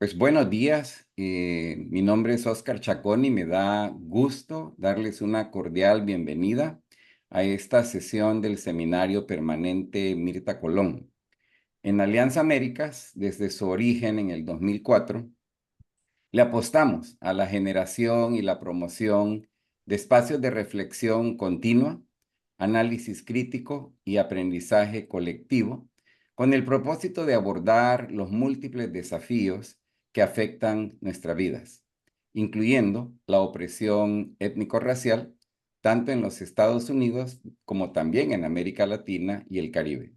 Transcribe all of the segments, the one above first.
Pues buenos días, mi nombre es Óscar Chacón y me da gusto darles una cordial bienvenida a esta sesión del Seminario Permanente Mirta Colón. En Alianza Américas, desde su origen en el 2004, le apostamos a la generación y la promoción de espacios de reflexión continua, análisis crítico y aprendizaje colectivo, con el propósito de abordar los múltiples desafíos que afectan nuestras vidas, incluyendo la opresión étnico-racial, tanto en los Estados Unidos como también en América Latina y el Caribe.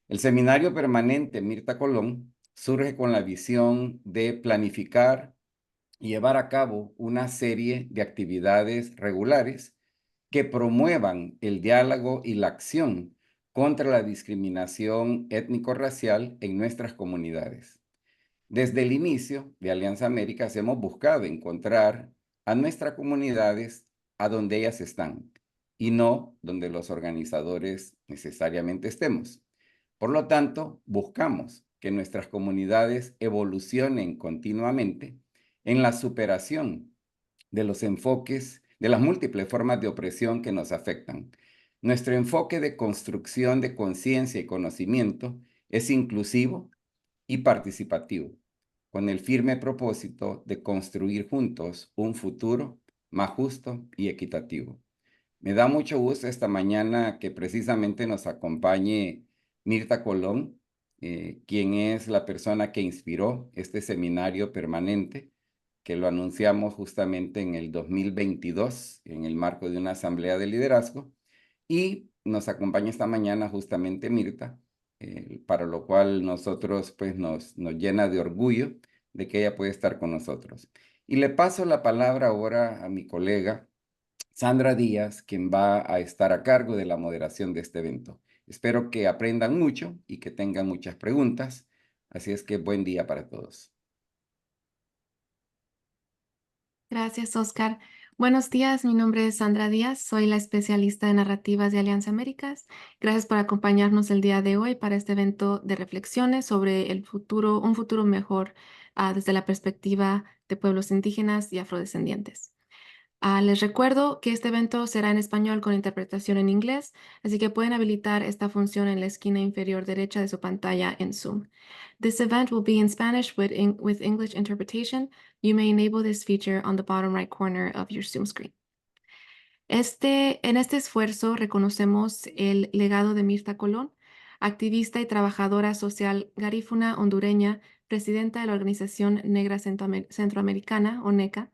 El Seminario Permanente Mirta Colón surge con la visión de planificar y llevar a cabo una serie de actividades regulares que promuevan el diálogo y la acción contra la discriminación étnico-racial en nuestras comunidades. Desde el inicio de Alianza Américas hemos buscado encontrar a nuestras comunidades a donde ellas están y no donde los organizadores necesariamente estemos. Por lo tanto, buscamos que nuestras comunidades evolucionen continuamente en la superación de los enfoques, de las múltiples formas de opresión que nos afectan. Nuestro enfoque de construcción de conciencia y conocimiento es inclusivo y participativo, con el firme propósito de construir juntos un futuro más justo y equitativo. Me da mucho gusto esta mañana que precisamente nos acompañe Mirta Colón, quien es la persona que inspiró este seminario permanente, que lo anunciamos justamente en el 2022 en el marco de una asamblea de liderazgo. Y nos acompaña esta mañana justamente Mirta, para lo cual nosotros pues nos llena de orgullo de que ella puede estar con nosotros. Y le paso la palabra ahora a mi colega Sandra Díaz, quien va a estar a cargo de la moderación de este evento. Espero que aprendan mucho y que tengan muchas preguntas. Así es que buen día para todos. Gracias, Oscar. Buenos días, mi nombre es Sandra Díaz, soy la especialista de narrativas de Alianza Américas. Gracias por acompañarnos el día de hoy para este evento de reflexiones sobre el futuro, un futuro mejor, desde la perspectiva de pueblos indígenas y afrodescendientes. Les recuerdo que este evento será en español con interpretación en inglés, así que pueden habilitar esta función en la esquina inferior derecha de su pantalla en Zoom. This event will be in Spanish with English interpretation. You may enable this feature on the bottom right corner of your Zoom screen. En este esfuerzo reconocemos el legado de Mirta Colón, activista y trabajadora social garífuna hondureña, presidenta de la Organización Negra Centroamericana, ONECA,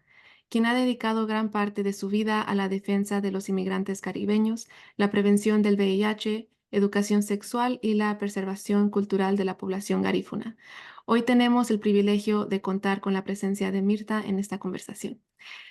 quien ha dedicado gran parte de su vida a la defensa de los inmigrantes caribeños, la prevención del VIH, educación sexual y la preservación cultural de la población garífuna. Hoy tenemos el privilegio de contar con la presencia de Mirta en esta conversación.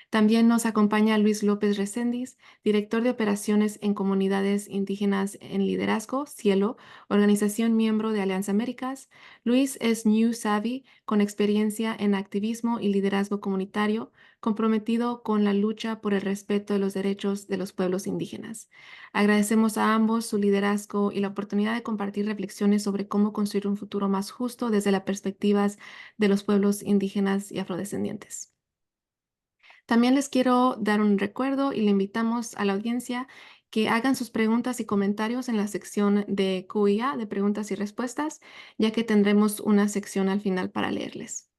También nos acompaña Luis López Recendis, director de operaciones en comunidades indígenas en liderazgo, Cielo, organización miembro de Alianza Américas. Luis es New Savvy, con experiencia en activismo y liderazgo comunitario, comprometido con la lucha por el respeto de los derechos de los pueblos indígenas. Agradecemos a ambos su liderazgo y la oportunidad de compartir reflexiones sobre cómo construir un futuro más justo desde las perspectivas de los pueblos indígenas y afrodescendientes. También les quiero dar un recuerdo y le invitamos a la audiencia que hagan sus preguntas y comentarios en la sección de Q&A, de preguntas y respuestas, ya que tendremos una sección al final para leerles.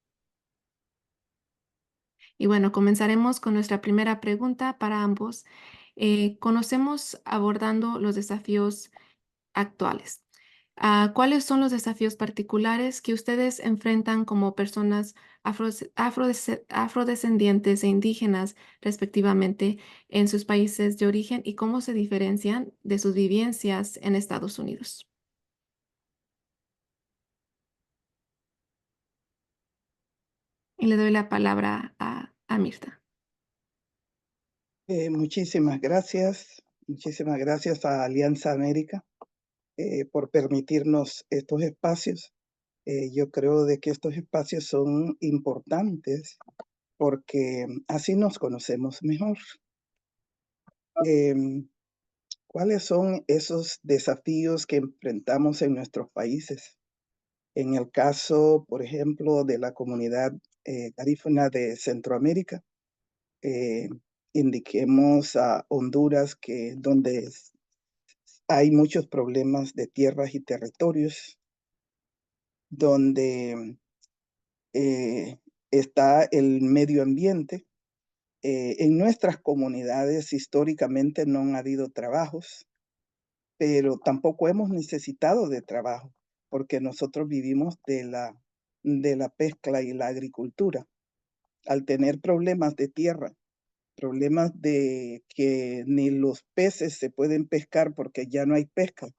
Y bueno, comenzaremos con nuestra primera pregunta para ambos. Conocemos abordando los desafíos actuales. ¿Cuáles son los desafíos particulares que ustedes enfrentan como personas afrodescendientes e indígenas, respectivamente, en sus países de origen y cómo se diferencian de sus vivencias en Estados Unidos? Y le doy la palabra a Mirta. Muchísimas gracias a Alianza América por permitirnos estos espacios. Yo creo de que estos espacios son importantes porque así nos conocemos mejor. Em, ¿Cuáles son esos desafíos que enfrentamos en nuestros países? En el caso, por ejemplo, de la comunidad garífuna de Centroamérica, eh, indiquemos a Honduras que donde hay muchos problemas de tierras y territorios, donde está el medio ambiente. En nuestras comunidades históricamente no han habido trabajos, pero tampoco hemos necesitado de trabajo, porque nosotros vivimos de la pesca y la agricultura. Al tener problemas de tierra, problemas de que ni los peces se pueden pescar porque ya no hay pesca,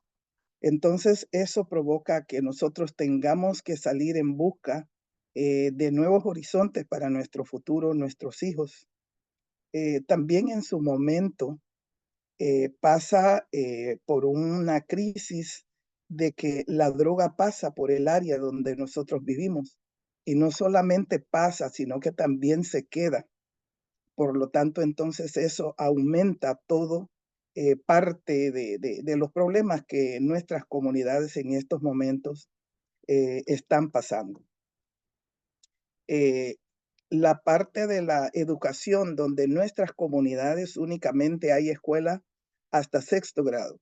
entonces eso provoca que nosotros tengamos que salir en busca de nuevos horizontes para nuestro futuro, nuestros hijos. También en su momento pasa por una crisis de que la droga pasa por el área donde nosotros vivimos y no solamente pasa, sino que también se queda. Por lo tanto, entonces eso aumenta todo parte de los problemas que nuestras comunidades en estos momentos están pasando. Eh, la parte de la educación, donde en nuestras comunidades únicamente hay escuela hasta sexto grado.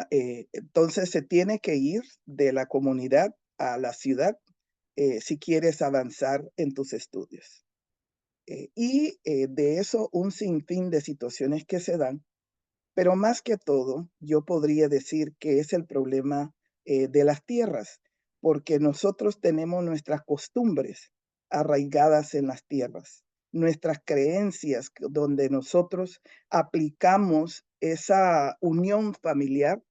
Entonces se tiene que ir de la comunidad a la ciudad si quieres avanzar en tus estudios. De eso un sinfín de situaciones que se dan, pero más que todo, yo podría decir que es el problema de las tierras, porque nosotros tenemos nuestras costumbres arraigadas en las tierras, nuestras creencias, donde nosotros aplicamos esa unión familiar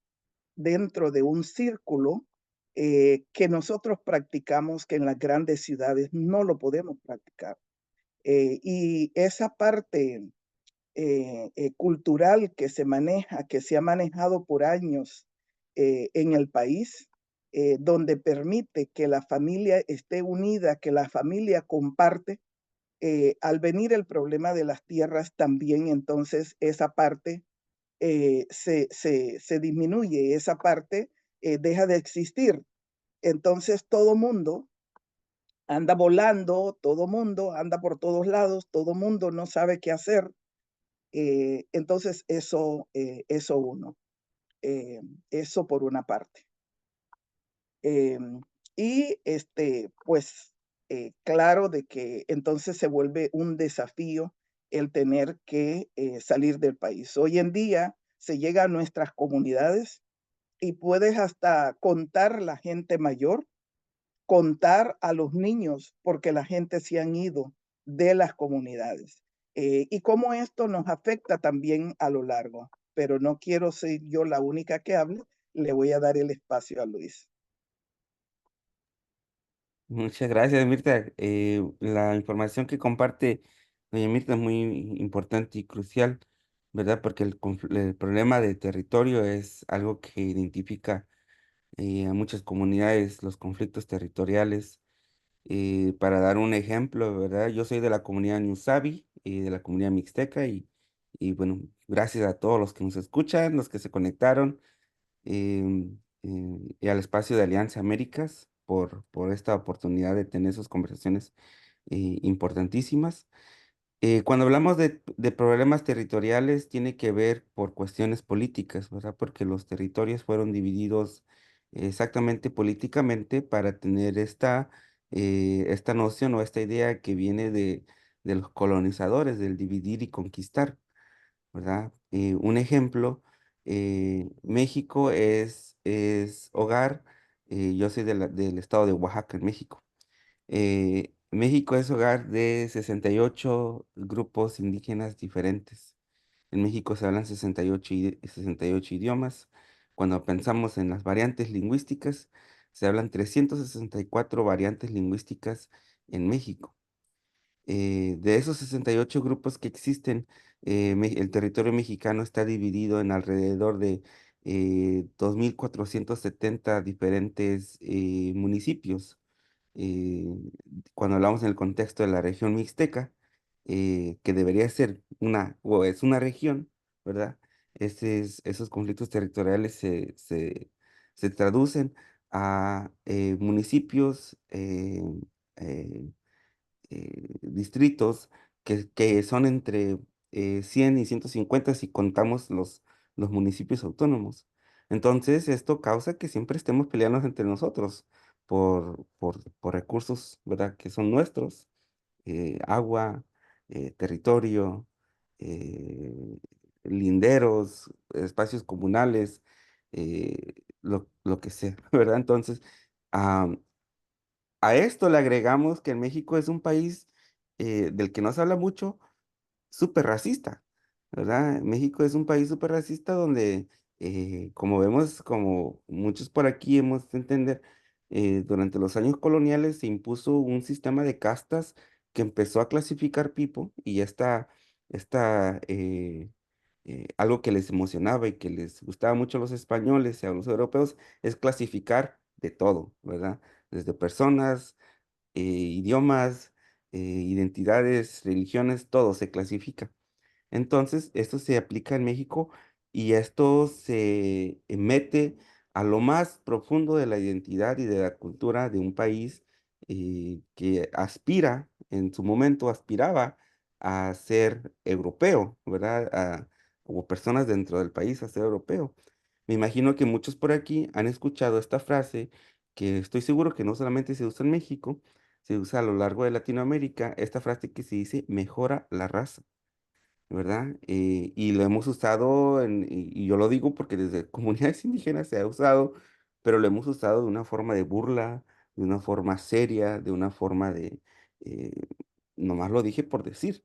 dentro de un círculo que nosotros practicamos, que en las grandes ciudades no lo podemos practicar. Y esa parte cultural que se maneja, que se ha manejado por años en el país, donde permite que la familia esté unida, que la familia comparte. Al venir el problema de las tierras, también entonces esa parte se disminuye, esa parte deja de existir. Entonces todo mundo anda volando, todo mundo anda por todos lados, todo mundo no sabe qué hacer. Entonces eso uno, eh, eso por una parte. Pues claro de que entonces se vuelve un desafío el tener que salir del país. Hoy en día se llega a nuestras comunidades y puedes hasta contar la gente mayor, contar a los niños, porque la gente se han ido de las comunidades. Y cómo esto nos afecta también a lo largo. Pero no quiero ser yo la única que hable, le voy a dar el espacio a Luis. Muchas gracias, Mirta. La información que comparte doña Mirta es muy importante y crucial, ¿verdad? Porque el problema de territorio es algo que identifica a muchas comunidades, los conflictos territoriales. Para dar un ejemplo, ¿verdad? Yo soy de la comunidad Ñusabi, de la comunidad Mixteca, y bueno, gracias a todos los que nos escuchan, los que se conectaron y al espacio de Alianza Américas por esta oportunidad de tener esas conversaciones importantísimas. Cuando hablamos de problemas territoriales, tiene que ver por cuestiones políticas, ¿verdad? Porque los territorios fueron divididos exactamente políticamente para tener esta noción o esta idea que viene de los colonizadores, del dividir y conquistar, ¿verdad? Un ejemplo, México es hogar, yo soy del estado de Oaxaca, en México. México es hogar de 68 grupos indígenas diferentes. En México se hablan 68 idiomas. Cuando pensamos en las variantes lingüísticas, se hablan 364 variantes lingüísticas en México. De esos 68 grupos que existen, el territorio mexicano está dividido en alrededor de 2.470 diferentes municipios. eh, Cuando hablamos en el contexto de la región mixteca, que debería ser o es una región, ¿verdad? Esos conflictos territoriales se traducen a municipios, distritos que son entre 100 y 150 si contamos los municipios autónomos. Entonces, esto causa que siempre estemos peleando entre nosotros por recursos, ¿verdad? Que son nuestros, agua, territorio, eh, linderos, espacios comunales, lo que sea, ¿verdad? Entonces, a esto le agregamos que México es un país del que no se habla mucho, súper racista, ¿verdad? México es un país súper racista donde, como vemos, como muchos por aquí hemos de entender, durante los años coloniales se impuso un sistema de castas que empezó a clasificar people y algo que les emocionaba y que les gustaba mucho a los españoles y a los europeos es clasificar de todo, ¿verdad? Desde personas, idiomas, identidades, religiones, todo se clasifica. Entonces, esto se aplica en México y esto se mete a lo más profundo de la identidad y de la cultura de un país que aspira, en su momento aspiraba a ser europeo, ¿verdad? O personas dentro del país a ser europeo. Me imagino que muchos por aquí han escuchado esta frase que estoy seguro que no solamente se usa en México, se usa a lo largo de Latinoamérica, esta frase que se dice mejora la raza. ¿Verdad? Y lo hemos usado, y yo lo digo porque desde comunidades indígenas se ha usado, pero lo hemos usado de una forma de burla, de una forma seria, de una forma eh, nomás lo dije por decir.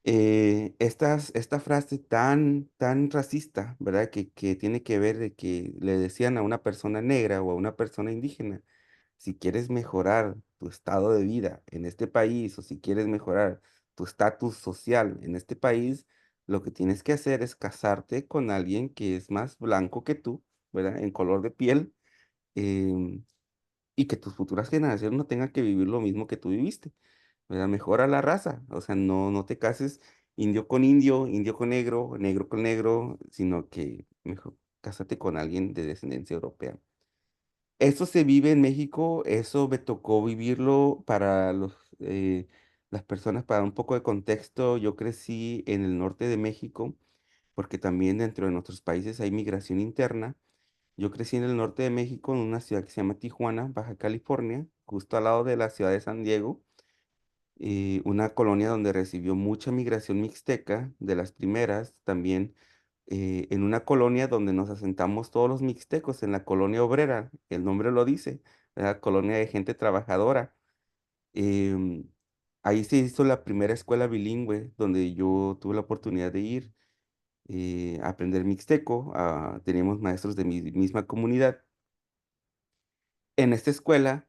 Esta frase tan racista, ¿verdad? Que tiene que ver de que le decían a una persona negra o a una persona indígena, si quieres mejorar tu estado de vida en este país o si quieres mejorar tu estatus social en este país, lo que tienes que hacer es casarte con alguien que es más blanco que tú, ¿verdad? En color de piel, em, y que tus futuras generaciones no tengan que vivir lo mismo que tú viviste, ¿verdad? Mejora la raza, o sea, no te cases indio con indio, indio con negro, negro con negro, sino que mejor cásate con alguien de descendencia europea. Eso se vive en México, eso me tocó vivirlo para las personas, para un poco de contexto, yo crecí en el norte de México, porque también dentro de nuestros países hay migración interna. Yo crecí en el norte de México, en una ciudad que se llama Tijuana, Baja California, justo al lado de la ciudad de San Diego, una colonia donde recibió mucha migración mixteca, de las primeras, también en una colonia donde nos asentamos todos los mixtecos, en la colonia obrera, el nombre lo dice, la colonia de gente trabajadora. Em, Ahí se hizo la primera escuela bilingüe donde yo tuve la oportunidad de ir a aprender mixteco. Teníamos maestros de mi misma comunidad. En esta escuela,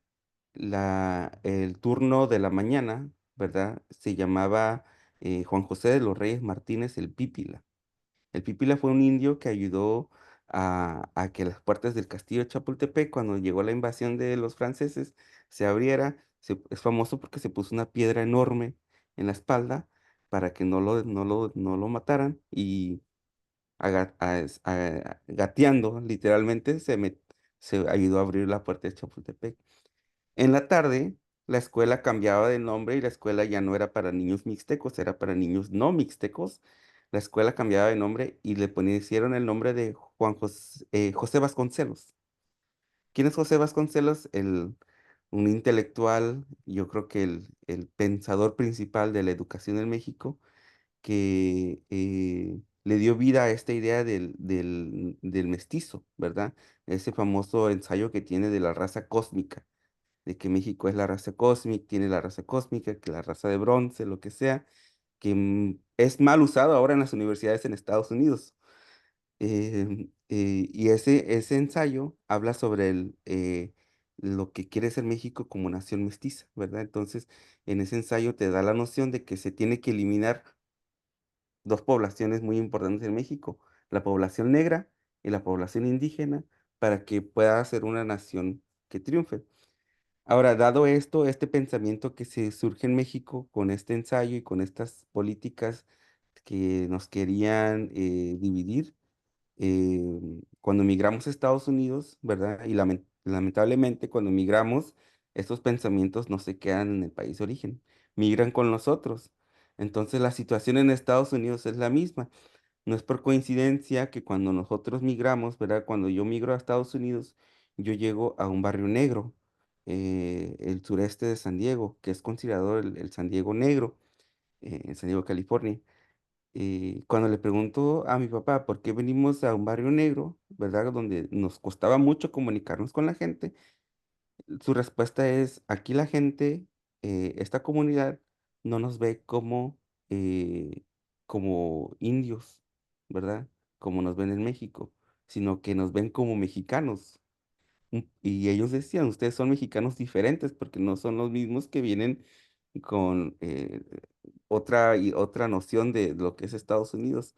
el turno de la mañana, ¿verdad? Se llamaba Juan José de los Reyes Martínez el Pípila. El Pípila fue un indio que ayudó a que las puertas del castillo de Chapultepec, cuando llegó la invasión de los franceses, se abriera. Es famoso porque se puso una piedra enorme en la espalda para que no lo mataran y gateando, literalmente, se ayudó a abrir la puerta de Chapultepec. En la tarde, la escuela cambiaba de nombre y la escuela ya no era para niños mixtecos, era para niños no mixtecos. La escuela cambiaba de nombre y hicieron el nombre de José Vasconcelos. ¿Quién es José Vasconcelos? Un intelectual, yo creo que el pensador principal de la educación en México, que le dio vida a esta idea del mestizo, ¿verdad? Ese famoso ensayo que tiene de la raza cósmica, de que México es la raza cósmica, tiene la raza cósmica, que la raza de bronce, lo que sea, que es mal usado ahora en las universidades en Estados Unidos. Y ese ensayo habla sobre lo que quiere ser México como nación mestiza, ¿verdad? Entonces, en ese ensayo te da la noción de que se tiene que eliminar dos poblaciones muy importantes en México, la población negra y la población indígena, para que pueda ser una nación que triunfe. Ahora, dado esto, este pensamiento que se surge en México con este ensayo y con estas políticas que nos querían dividir, eh, cuando migramos a Estados Unidos, ¿verdad? Y lamentablemente cuando migramos, estos pensamientos no se quedan en el país de origen, migran con nosotros. Entonces la situación en Estados Unidos es la misma. No es por coincidencia que cuando nosotros migramos, ¿verdad? Cuando yo migro a Estados Unidos, yo llego a un barrio negro, el sureste de San Diego, que es considerado el San Diego negro, en San Diego, California. Cuando le pregunto a mi papá por qué venimos a un barrio negro, ¿verdad? Donde nos costaba mucho comunicarnos con la gente, su respuesta es, aquí la gente, esta comunidad, no nos ve eh, como indios, ¿verdad? Como nos ven en México, sino que nos ven como mexicanos. Y ellos decían, ustedes son mexicanos diferentes porque no son los mismos que vienen con otra noción de lo que es Estados Unidos.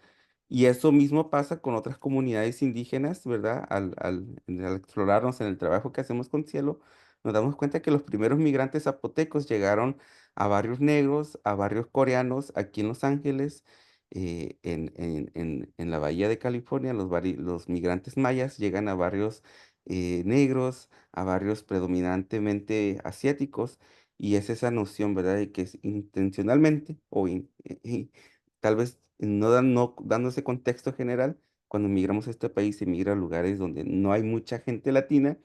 Y eso mismo pasa con otras comunidades indígenas, ¿verdad? Al explorarnos en el trabajo que hacemos con Cielo, nos damos cuenta que los primeros migrantes zapotecos llegaron a barrios negros, a barrios coreanos, aquí en Los Ángeles, en la Bahía de California, los migrantes mayas llegan a barrios negros, a barrios predominantemente asiáticos, y es esa noción, ¿verdad?, de que es intencionalmente tal vez no dando ese contexto general, cuando migramos a este país se migra a lugares donde no hay mucha gente latina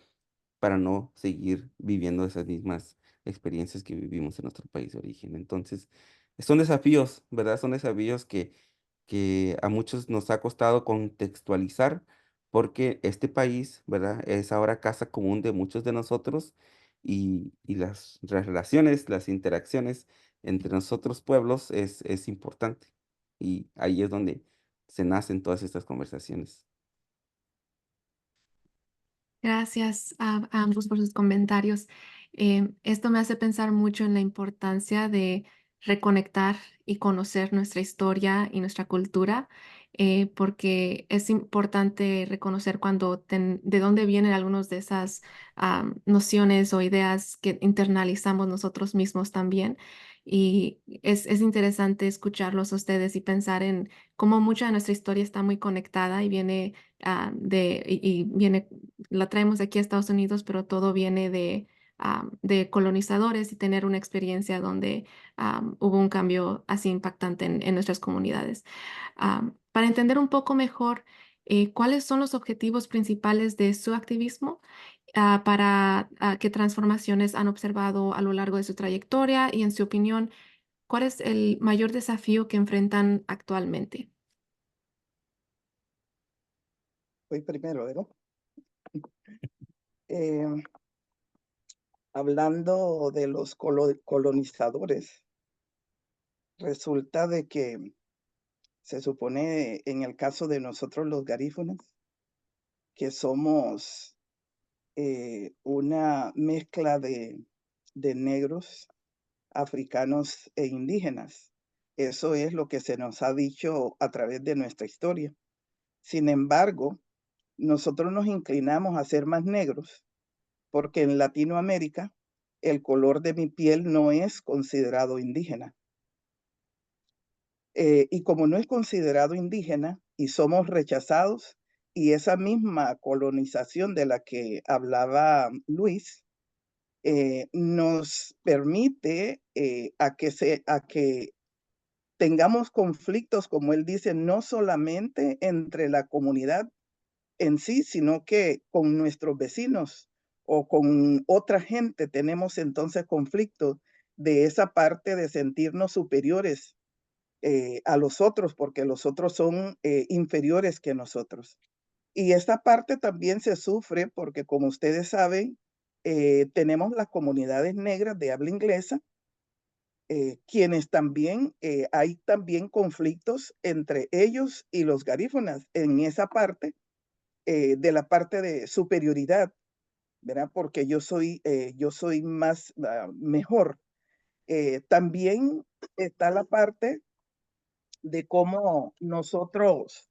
para no seguir viviendo esas mismas experiencias que vivimos en nuestro país de origen. Entonces, son desafíos, ¿verdad? Son desafíos que a muchos nos ha costado contextualizar porque este país, ¿verdad? Es ahora casa común de muchos de nosotros y las relaciones, las interacciones entre nosotros pueblos es importante. Y ahí es donde se nacen todas estas conversaciones. Gracias a ambos por sus comentarios. Esto me hace pensar mucho en la importancia de reconectar y conocer nuestra historia y nuestra cultura, porque es importante reconocer de dónde vienen algunas de esas nociones o ideas que internalizamos nosotros mismos también. Y es interesante escucharlos a ustedes y pensar en cómo mucha de nuestra historia está muy conectada y viene y viene la traemos aquí a Estados Unidos, pero todo viene de colonizadores y tener una experiencia donde hubo un cambio así impactante en nuestras comunidades. Para entender un poco mejor cuáles son los objetivos principales de su activismo, para qué transformaciones han observado a lo largo de su trayectoria y, en su opinión, ¿cuál es el mayor desafío que enfrentan actualmente? Voy primero, ¿verdad? Eh, Hablando de los colonizadores, resulta de que se supone en el caso de nosotros los garífunas, que somos una mezcla de negros, africanos e indígenas. Eso es lo que se nos ha dicho a través de nuestra historia. Sin embargo, nosotros nos inclinamos a ser más negros porque en Latinoamérica el color de mi piel no es considerado indígena. Y como no es considerado indígena y somos rechazados, y esa misma colonización de la que hablaba Luis, nos permite a que tengamos conflictos, como él dice, no solamente entre la comunidad en sí, sino que con nuestros vecinos o con otra gente tenemos entonces conflictos de esa parte de sentirnos superiores a los otros, porque los otros son inferiores que nosotros. Y esta parte también se sufre porque, como ustedes saben, tenemos las comunidades negras de habla inglesa, quienes también, hay también conflictos entre ellos y los garífunas en esa parte, de la parte de superioridad, ¿verdad? Porque yo soy más, mejor. También está la parte de cómo nosotros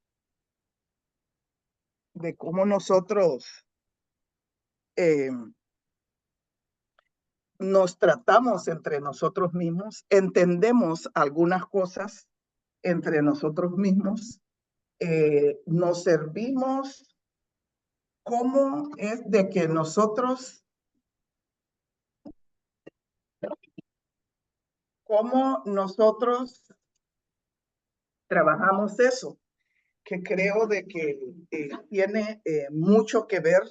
em, nos tratamos entre nosotros mismos, entendemos algunas cosas entre nosotros mismos, nos servimos cómo es de que cómo nosotros trabajamos eso, que creo de que tiene mucho que ver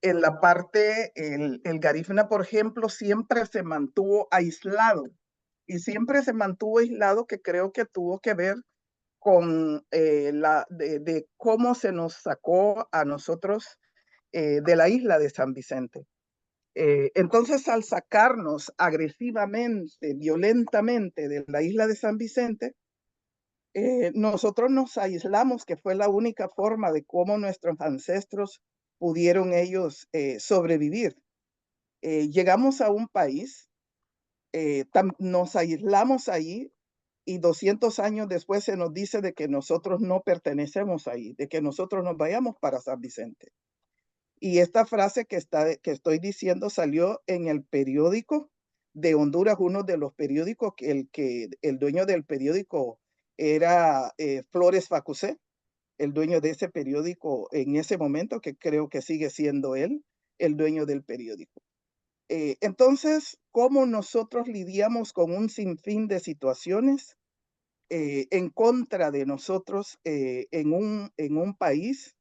en la parte, el garífuna, por ejemplo, siempre se mantuvo aislado y siempre se mantuvo aislado, que creo que tuvo que ver con de cómo se nos sacó a nosotros de la isla de San Vicente. Entonces, al sacarnos agresivamente, violentamente de la isla de San Vicente, nosotros nos aislamos, que fue la única forma de cómo nuestros ancestros pudieron ellos sobrevivir. Llegamos a un país, nos aislamos ahí y 200 años después se nos dice de que nosotros no pertenecemos ahí, de que nosotros nos vayamos para San Vicente. Y esta frase que estoy diciendo salió en el periódico de Honduras, uno de los periódicos que el dueño del periódico era Flores Facusé, el dueño de ese periódico en ese momento, que creo que sigue siendo él el dueño del periódico. Entonces, ¿cómo nosotros lidiamos con un sinfín de situaciones en contra de nosotros en un país?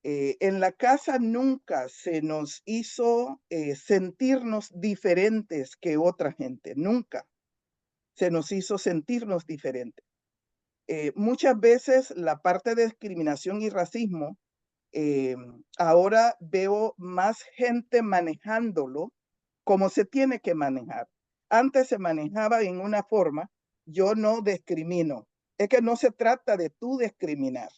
En la casa nunca se nos hizo sentirnos diferentes que otra gente, nunca se nos hizo sentirnos diferentes. Muchas veces la parte de discriminación y racismo, ahora veo más gente manejándolo como se tiene que manejar. Antes se manejaba en una forma, yo no discrimino. Es que no se trata de tú discriminar.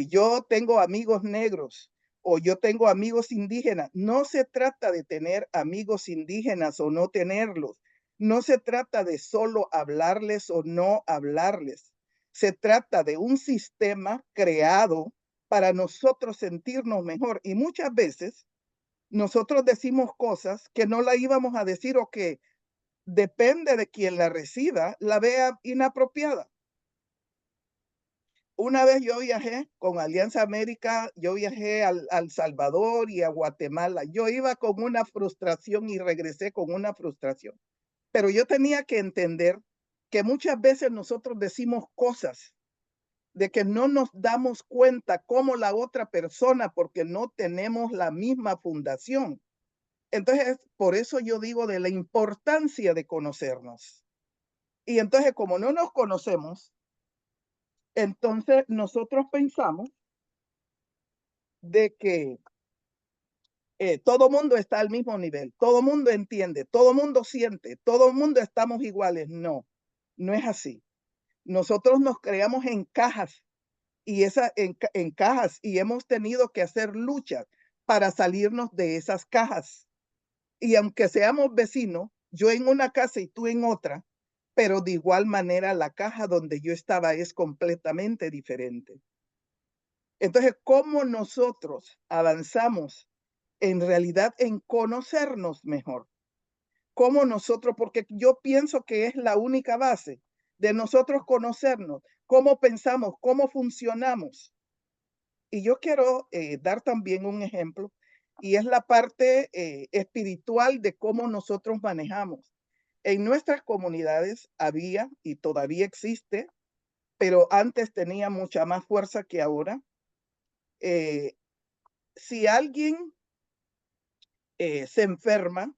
Yo tengo amigos negros o yo tengo amigos indígenas. No se trata de tener amigos indígenas o no tenerlos. No se trata de solo hablarles o no hablarles. Se trata de un sistema creado para nosotros sentirnos mejor. Y muchas veces nosotros decimos cosas que no la íbamos a decir o que depende de quien la reciba, la vea inapropiada. Una vez yo viajé con Alianza América, yo viajé al Salvador y a Guatemala. Yo iba con una frustración y regresé con una frustración. Pero yo tenía que entender que muchas veces nosotros decimos cosas de que no nos damos cuenta como la otra persona porque no tenemos la misma fundación. Entonces, por eso yo digo de la importancia de conocernos. Y entonces, como no nos conocemos, entonces nosotros pensamos de que todo mundo está al mismo nivel, todo mundo entiende, todo mundo siente, todo mundo estamos iguales. No, no es así. Nosotros nos creamos en cajas y en cajas y hemos tenido que hacer luchas para salirnos de esas cajas. Y aunque seamos vecinos, yo en una casa y tú en otra, pero de igual manera la caja donde yo estaba es completamente diferente. Entonces, ¿cómo nosotros avanzamos en realidad en conocernos mejor? ¿Cómo nosotros? Porque yo pienso que es la única base de nosotros conocernos, cómo pensamos, cómo funcionamos. Y yo quiero dar también un ejemplo, y es la parte espiritual de cómo nosotros manejamos. En nuestras comunidades había y todavía existe, pero antes tenía mucha más fuerza que ahora. Si alguien se enferma,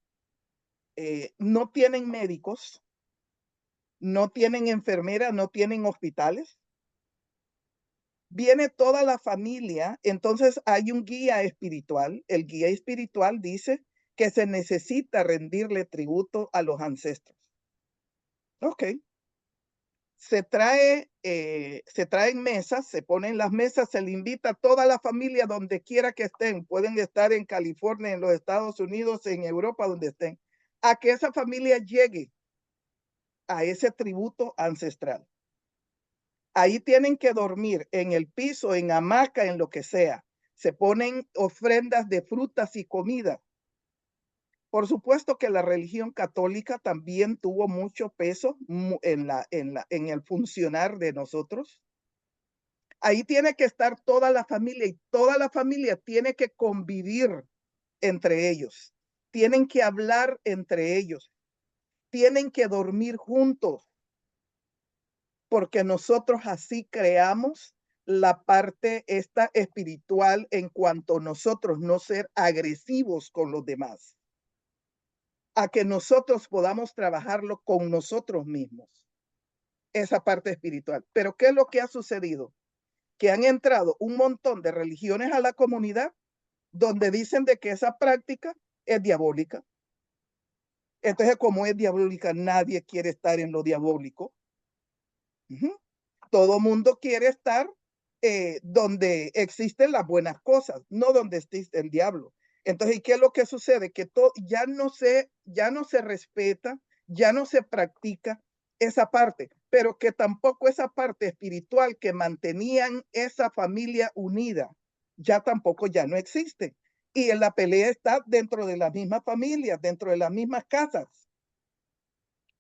no tienen médicos, no tienen enfermeras, no tienen hospitales. Viene toda la familia, entonces hay un guía espiritual. El guía espiritual dice que se necesita rendirle tributo a los ancestros. Ok. Se traen mesas, se ponen las mesas, se le invita a toda la familia donde quiera que estén. Pueden estar en California, en los Estados Unidos, en Europa, donde estén, a que esa familia llegue a ese tributo ancestral. Ahí tienen que dormir en el piso, en hamaca, en lo que sea. Se ponen ofrendas de frutas y comida. Por supuesto que la religión católica también tuvo mucho peso en el funcionar de nosotros. Ahí tiene que estar toda la familia y toda la familia tiene que convivir entre ellos. Tienen que hablar entre ellos. Tienen que dormir juntos, porque nosotros así creamos la parte esta espiritual en cuanto a nosotros no ser agresivos con los demás, a que nosotros podamos trabajarlo con nosotros mismos, esa parte espiritual. Pero ¿qué es lo que ha sucedido? Que han entrado un montón de religiones a la comunidad donde dicen de que esa práctica es diabólica. Entonces, como es diabólica, nadie quiere estar en lo diabólico. Ujú. Todo mundo quiere estar donde existen las buenas cosas, no donde existe el diablo. Entonces, ¿y qué es lo que sucede? Que ya no se respeta, ya no se practica esa parte, pero que tampoco esa parte espiritual que mantenían esa familia unida, ya tampoco ya no existe. Y en la pelea está dentro de la misma familia, dentro de las mismas casas,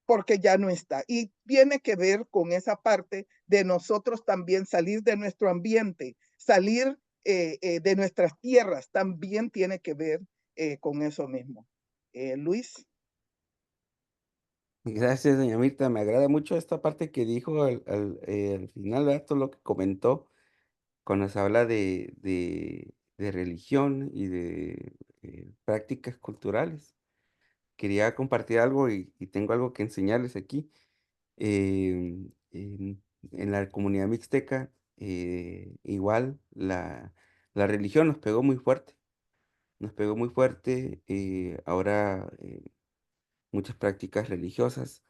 porque ya no está. Y tiene que ver con esa parte de nosotros también salir de nuestro ambiente, salir de nuestras tierras, también tiene que ver con eso mismo. Luis. Gracias, doña Mirta. Me agrada mucho esta parte que dijo al final, ¿verdad? Todo lo que comentó cuando se habla de religión y de prácticas culturales. Quería compartir algo y tengo algo que enseñarles aquí. En la comunidad mixteca, igual la religión nos pegó muy fuerte. Ahora muchas prácticas religiosas,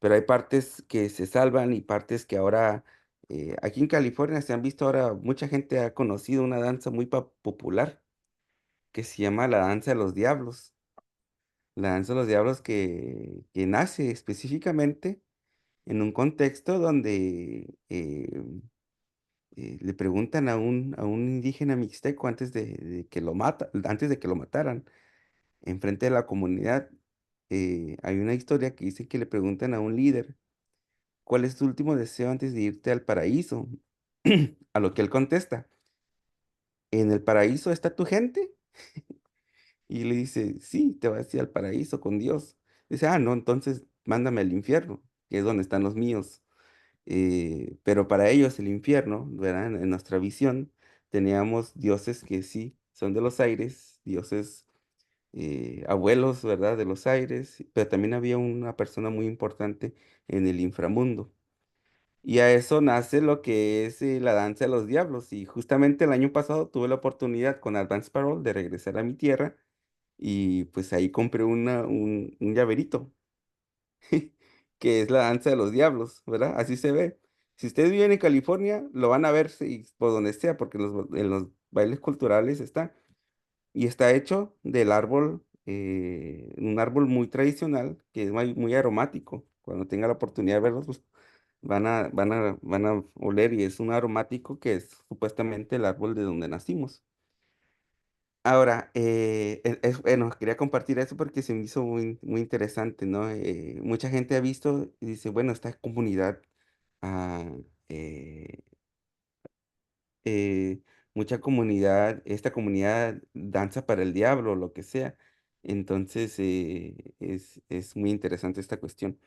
pero hay partes que se salvan y partes que ahora, aquí en California se han visto ahora, mucha gente ha conocido una danza muy popular que se llama la danza de los diablos. La danza de los diablos que nace específicamente en un contexto donde le preguntan a un indígena mixteco antes de que lo mataran, enfrente de la comunidad. Hay una historia que dice que le preguntan a un líder, ¿cuál es tu último deseo antes de irte al paraíso? A lo que él contesta, ¿en el paraíso está tu gente? Y le dice, sí, te vas a ir al paraíso con Dios. Dice, no, entonces mándame al infierno, que es donde están los míos. Pero para ellos el infierno, ¿verdad? En nuestra visión teníamos dioses que sí son de los aires, dioses abuelos, ¿verdad? De los aires, pero también había una persona muy importante en el inframundo. Y a eso nace lo que es la danza de los diablos. Y justamente el año pasado tuve la oportunidad con Advance Parole de regresar a mi tierra y pues ahí compré un llaverito que es la danza de los diablos, ¿verdad? Así se ve. Si ustedes viven en California, lo van a ver por donde sea, porque en los bailes culturales está. Y está hecho del árbol, un árbol muy tradicional, que es muy aromático. Cuando tenga la oportunidad de verlos, pues, van a oler y es un aromático que es supuestamente el árbol de donde nacimos. Ahora, bueno, quería compartir eso porque se me hizo muy interesante, ¿no? Mucha gente ha visto y dice, bueno, esta comunidad, ah, eh, eh, mucha comunidad, esta comunidad danza para el diablo, lo que sea. Entonces, es muy interesante esta cuestión.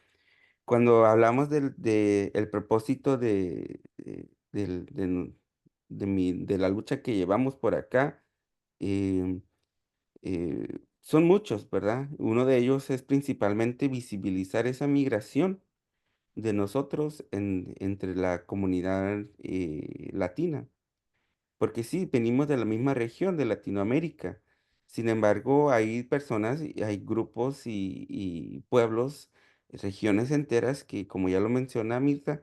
Cuando hablamos el propósito de la lucha que llevamos por acá, em, son muchos, ¿verdad? Uno de ellos es principalmente visibilizar esa migración de nosotros entre la comunidad latina, porque sí, venimos de la misma región de Latinoamérica. Sin embargo, hay personas, y hay grupos y pueblos, regiones enteras que, como ya lo menciona Mirta,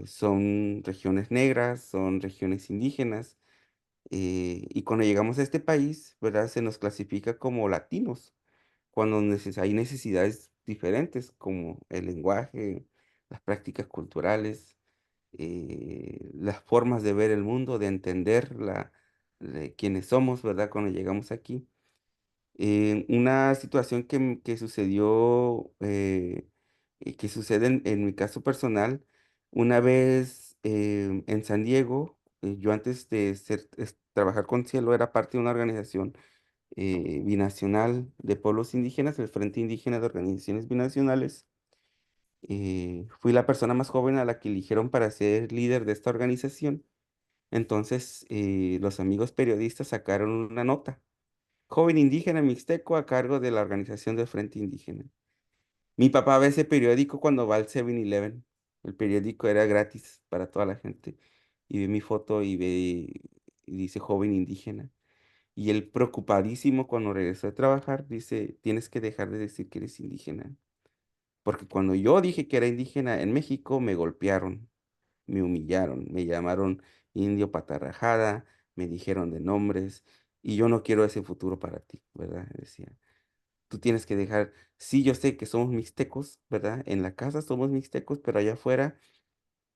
son regiones negras, son regiones indígenas, y cuando llegamos a este país, ¿verdad? Se nos clasifica como latinos, cuando hay necesidades diferentes como el lenguaje, las prácticas culturales, las formas de ver el mundo, de entender de quiénes somos, ¿verdad? Cuando llegamos aquí. Una situación que sucedió, y que sucede en mi caso personal, una vez en San Diego, yo antes de trabajar con Cielo era parte de una organización binacional de pueblos indígenas, el Frente Indígena de Organizaciones Binacionales. Fui la persona más joven a la que eligieron para ser líder de esta organización. Entonces, los amigos periodistas sacaron una nota. Joven indígena mixteco a cargo de la organización del Frente Indígena. Mi papá ve ese periódico cuando va al 7-Eleven. El periódico era gratis para toda la gente. Y ve mi foto y ve y dice joven indígena. Y él preocupadísimo cuando regresó a trabajar, dice, tienes que dejar de decir que eres indígena. Porque cuando yo dije que era indígena en México, me golpearon, me humillaron, me llamaron indio patarrajada, me dijeron de nombres, y yo no quiero ese futuro para ti, ¿verdad? Decía, tú tienes que dejar, sí, yo sé que somos mixtecos, ¿verdad? En la casa somos mixtecos, pero allá afuera,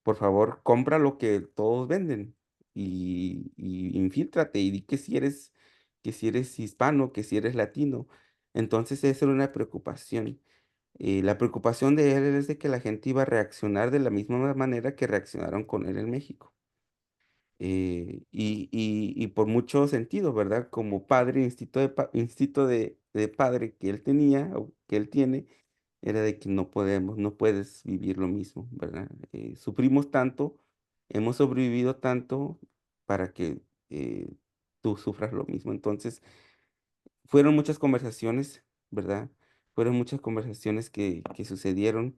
por favor, compra lo que todos venden y infíltrate y di que si eres hispano, que si eres latino. Entonces, esa era una preocupación. La preocupación de él es de que la gente iba a reaccionar de la misma manera que reaccionaron con él en México. Y por mucho sentido, ¿verdad? Como padre, instinto de padre que él tenía o que él tiene, era de que no podemos, no puedes vivir lo mismo, ¿verdad? Sufrimos tanto, hemos sobrevivido tanto para que tú sufras lo mismo. Entonces, fueron muchas conversaciones, ¿verdad? Fueron muchas conversaciones que sucedieron.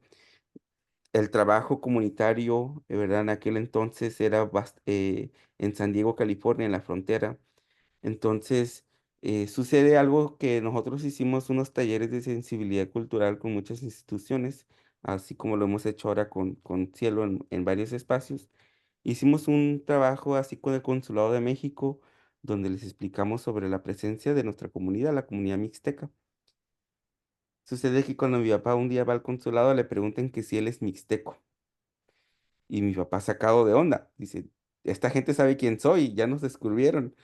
El trabajo comunitario, ¿verdad? En aquel entonces era en San Diego, California, en la frontera. Entonces, sucede algo que nosotros hicimos unos talleres de sensibilidad cultural con muchas instituciones, así como lo hemos hecho ahora con Cielo en varios espacios. Hicimos un trabajo así con el Consulado de México, donde les explicamos sobre la presencia de nuestra comunidad, la comunidad mixteca. Sucede que cuando mi papá un día va al consulado le preguntan que si él es mixteco. Y mi papá sacado de onda, dice, esta gente sabe quién soy, ya nos descubrieron.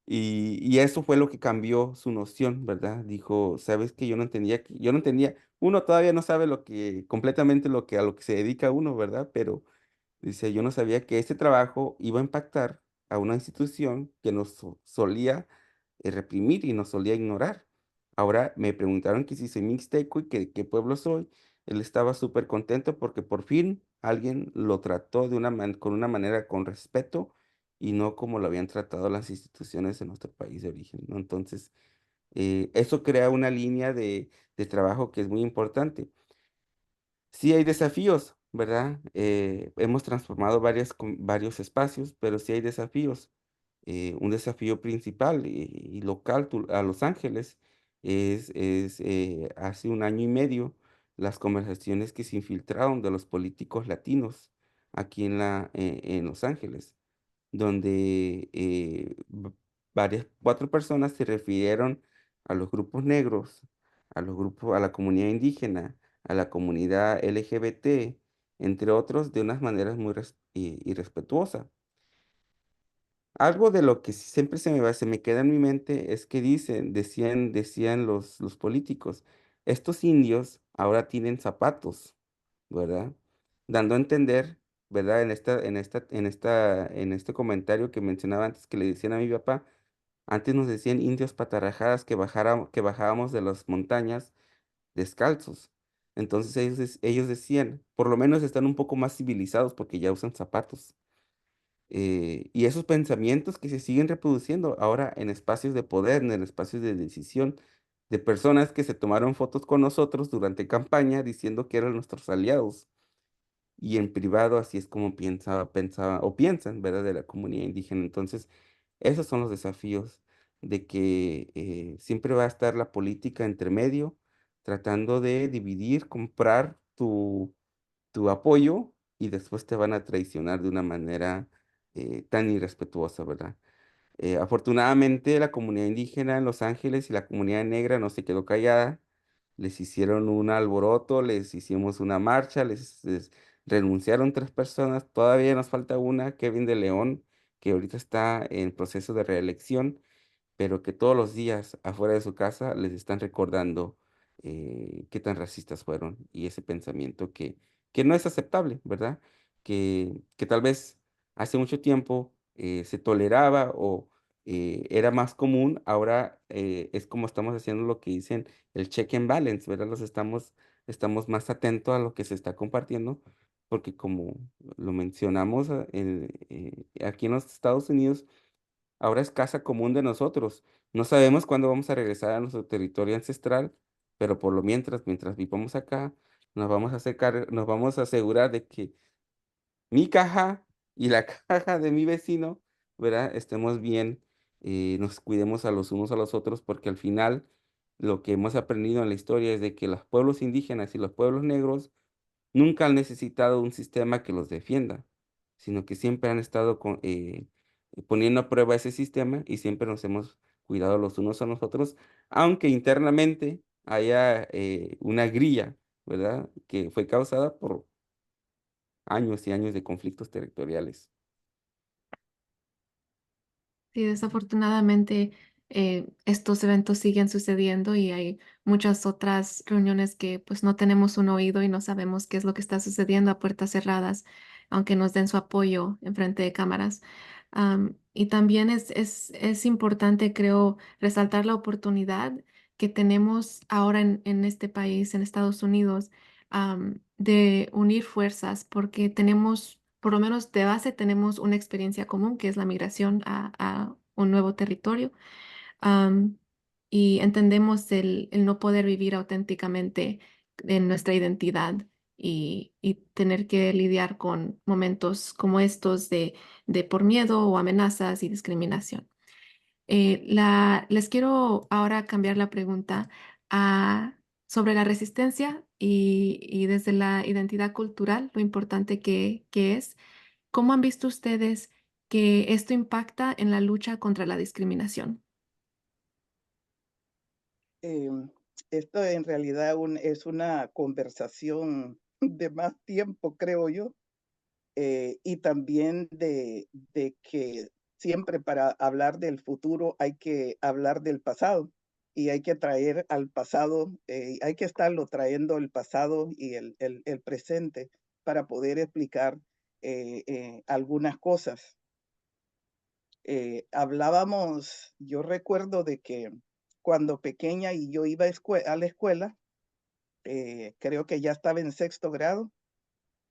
Y eso fue lo que cambió su noción, ¿verdad? Dijo, sabes que yo no entendía, yo no entendía, uno todavía no sabe completamente a lo que se dedica uno, ¿verdad? Pero dice, yo no sabía que este trabajo iba a impactar a una institución que nos solía reprimir y nos solía ignorar. Ahora me preguntaron que si soy mixteco y que qué pueblo soy. Él estaba súper contento porque por fin alguien lo trató con una manera con respeto y no como lo habían tratado las instituciones en nuestro país de origen, ¿no? Entonces, eso crea una línea de trabajo que es muy importante. Sí hay desafíos, ¿verdad? Hemos transformado varios espacios, pero sí hay desafíos. Un desafío principal y local a Los Ángeles es hace un año y medio las conversaciones que se infiltraron de los políticos latinos aquí en Los Ángeles, donde cuatro personas se refirieron a los grupos negros, a la comunidad indígena, a la comunidad LGBT, entre otros, de unas maneras muy irrespetuosas. Algo de lo que siempre se me queda en mi mente es que decían los políticos, estos indios ahora tienen zapatos, ¿verdad? Dando a entender, ¿verdad? En este comentario que mencionaba antes que le decían a mi papá, antes nos decían indios patarrajadas que bajábamos de las montañas descalzos. Entonces ellos decían, por lo menos están un poco más civilizados porque ya usan zapatos. Y esos pensamientos que se siguen reproduciendo ahora en espacios de poder, en espacios de decisión, de personas que se tomaron fotos con nosotros durante campaña diciendo que eran nuestros aliados. Y en privado así es como pensaba o piensan, ¿verdad? De la comunidad indígena. Entonces, esos son los desafíos de que siempre va a estar la política entre medio, tratando de dividir, comprar tu apoyo y después te van a traicionar de una manera tan irrespetuosa, ¿verdad? Afortunadamente, la comunidad indígena en Los Ángeles y la comunidad negra no se quedó callada. Les hicieron un alboroto, les hicimos una marcha, renunciaron tres personas. Todavía nos falta una, Kevin de León, que ahorita está en proceso de reelección, pero que todos los días afuera de su casa les están recordando qué tan racistas fueron y ese pensamiento que no es aceptable, ¿verdad? que tal vez hace mucho tiempo se toleraba o era más común, ahora es como estamos haciendo lo que dicen el check and balance, ¿verdad? Estamos más atentos a lo que se está compartiendo, porque como lo mencionamos aquí en los Estados Unidos, ahora es casa común de nosotros. No sabemos cuándo vamos a regresar a nuestro territorio ancestral, pero por lo mientras vivamos acá, nos vamos a asegurar de que mi caja y la caja de mi vecino, ¿verdad? Estemos bien, nos cuidemos a los unos a los otros, porque al final lo que hemos aprendido en la historia es de que los pueblos indígenas y los pueblos negros nunca han necesitado un sistema que los defienda, sino que siempre han estado poniendo a prueba ese sistema y siempre nos hemos cuidado los unos a los otros, aunque internamente haya una grilla, ¿verdad? Que fue causada por años y años de conflictos territoriales. Sí, desafortunadamente estos eventos siguen sucediendo y hay muchas otras reuniones que pues no tenemos un oído y no sabemos qué es lo que está sucediendo a puertas cerradas, aunque nos den su apoyo en frente de cámaras. Y también es importante, creo, resaltar la oportunidad que tenemos ahora en este país, en Estados Unidos, de unir fuerzas, porque tenemos, por lo menos de base, tenemos una experiencia común, que es la migración a un nuevo territorio. am, y entendemos el no poder vivir auténticamente en nuestra identidad y tener que lidiar con momentos como estos de por miedo o amenazas y discriminación. Les quiero ahora cambiar la pregunta sobre la resistencia y desde la identidad cultural, lo importante que es. ¿Cómo han visto ustedes que esto impacta en la lucha contra la discriminación? Em, Esto en realidad es una conversación de más tiempo, creo yo, y también de que siempre para hablar del futuro hay que hablar del pasado y hay que traer al pasado, hay que estarlo trayendo el pasado y el presente para poder explicar algunas cosas. Hablábamos, yo recuerdo de que cuando pequeña y yo iba a la escuela, creo que ya estaba en sexto grado,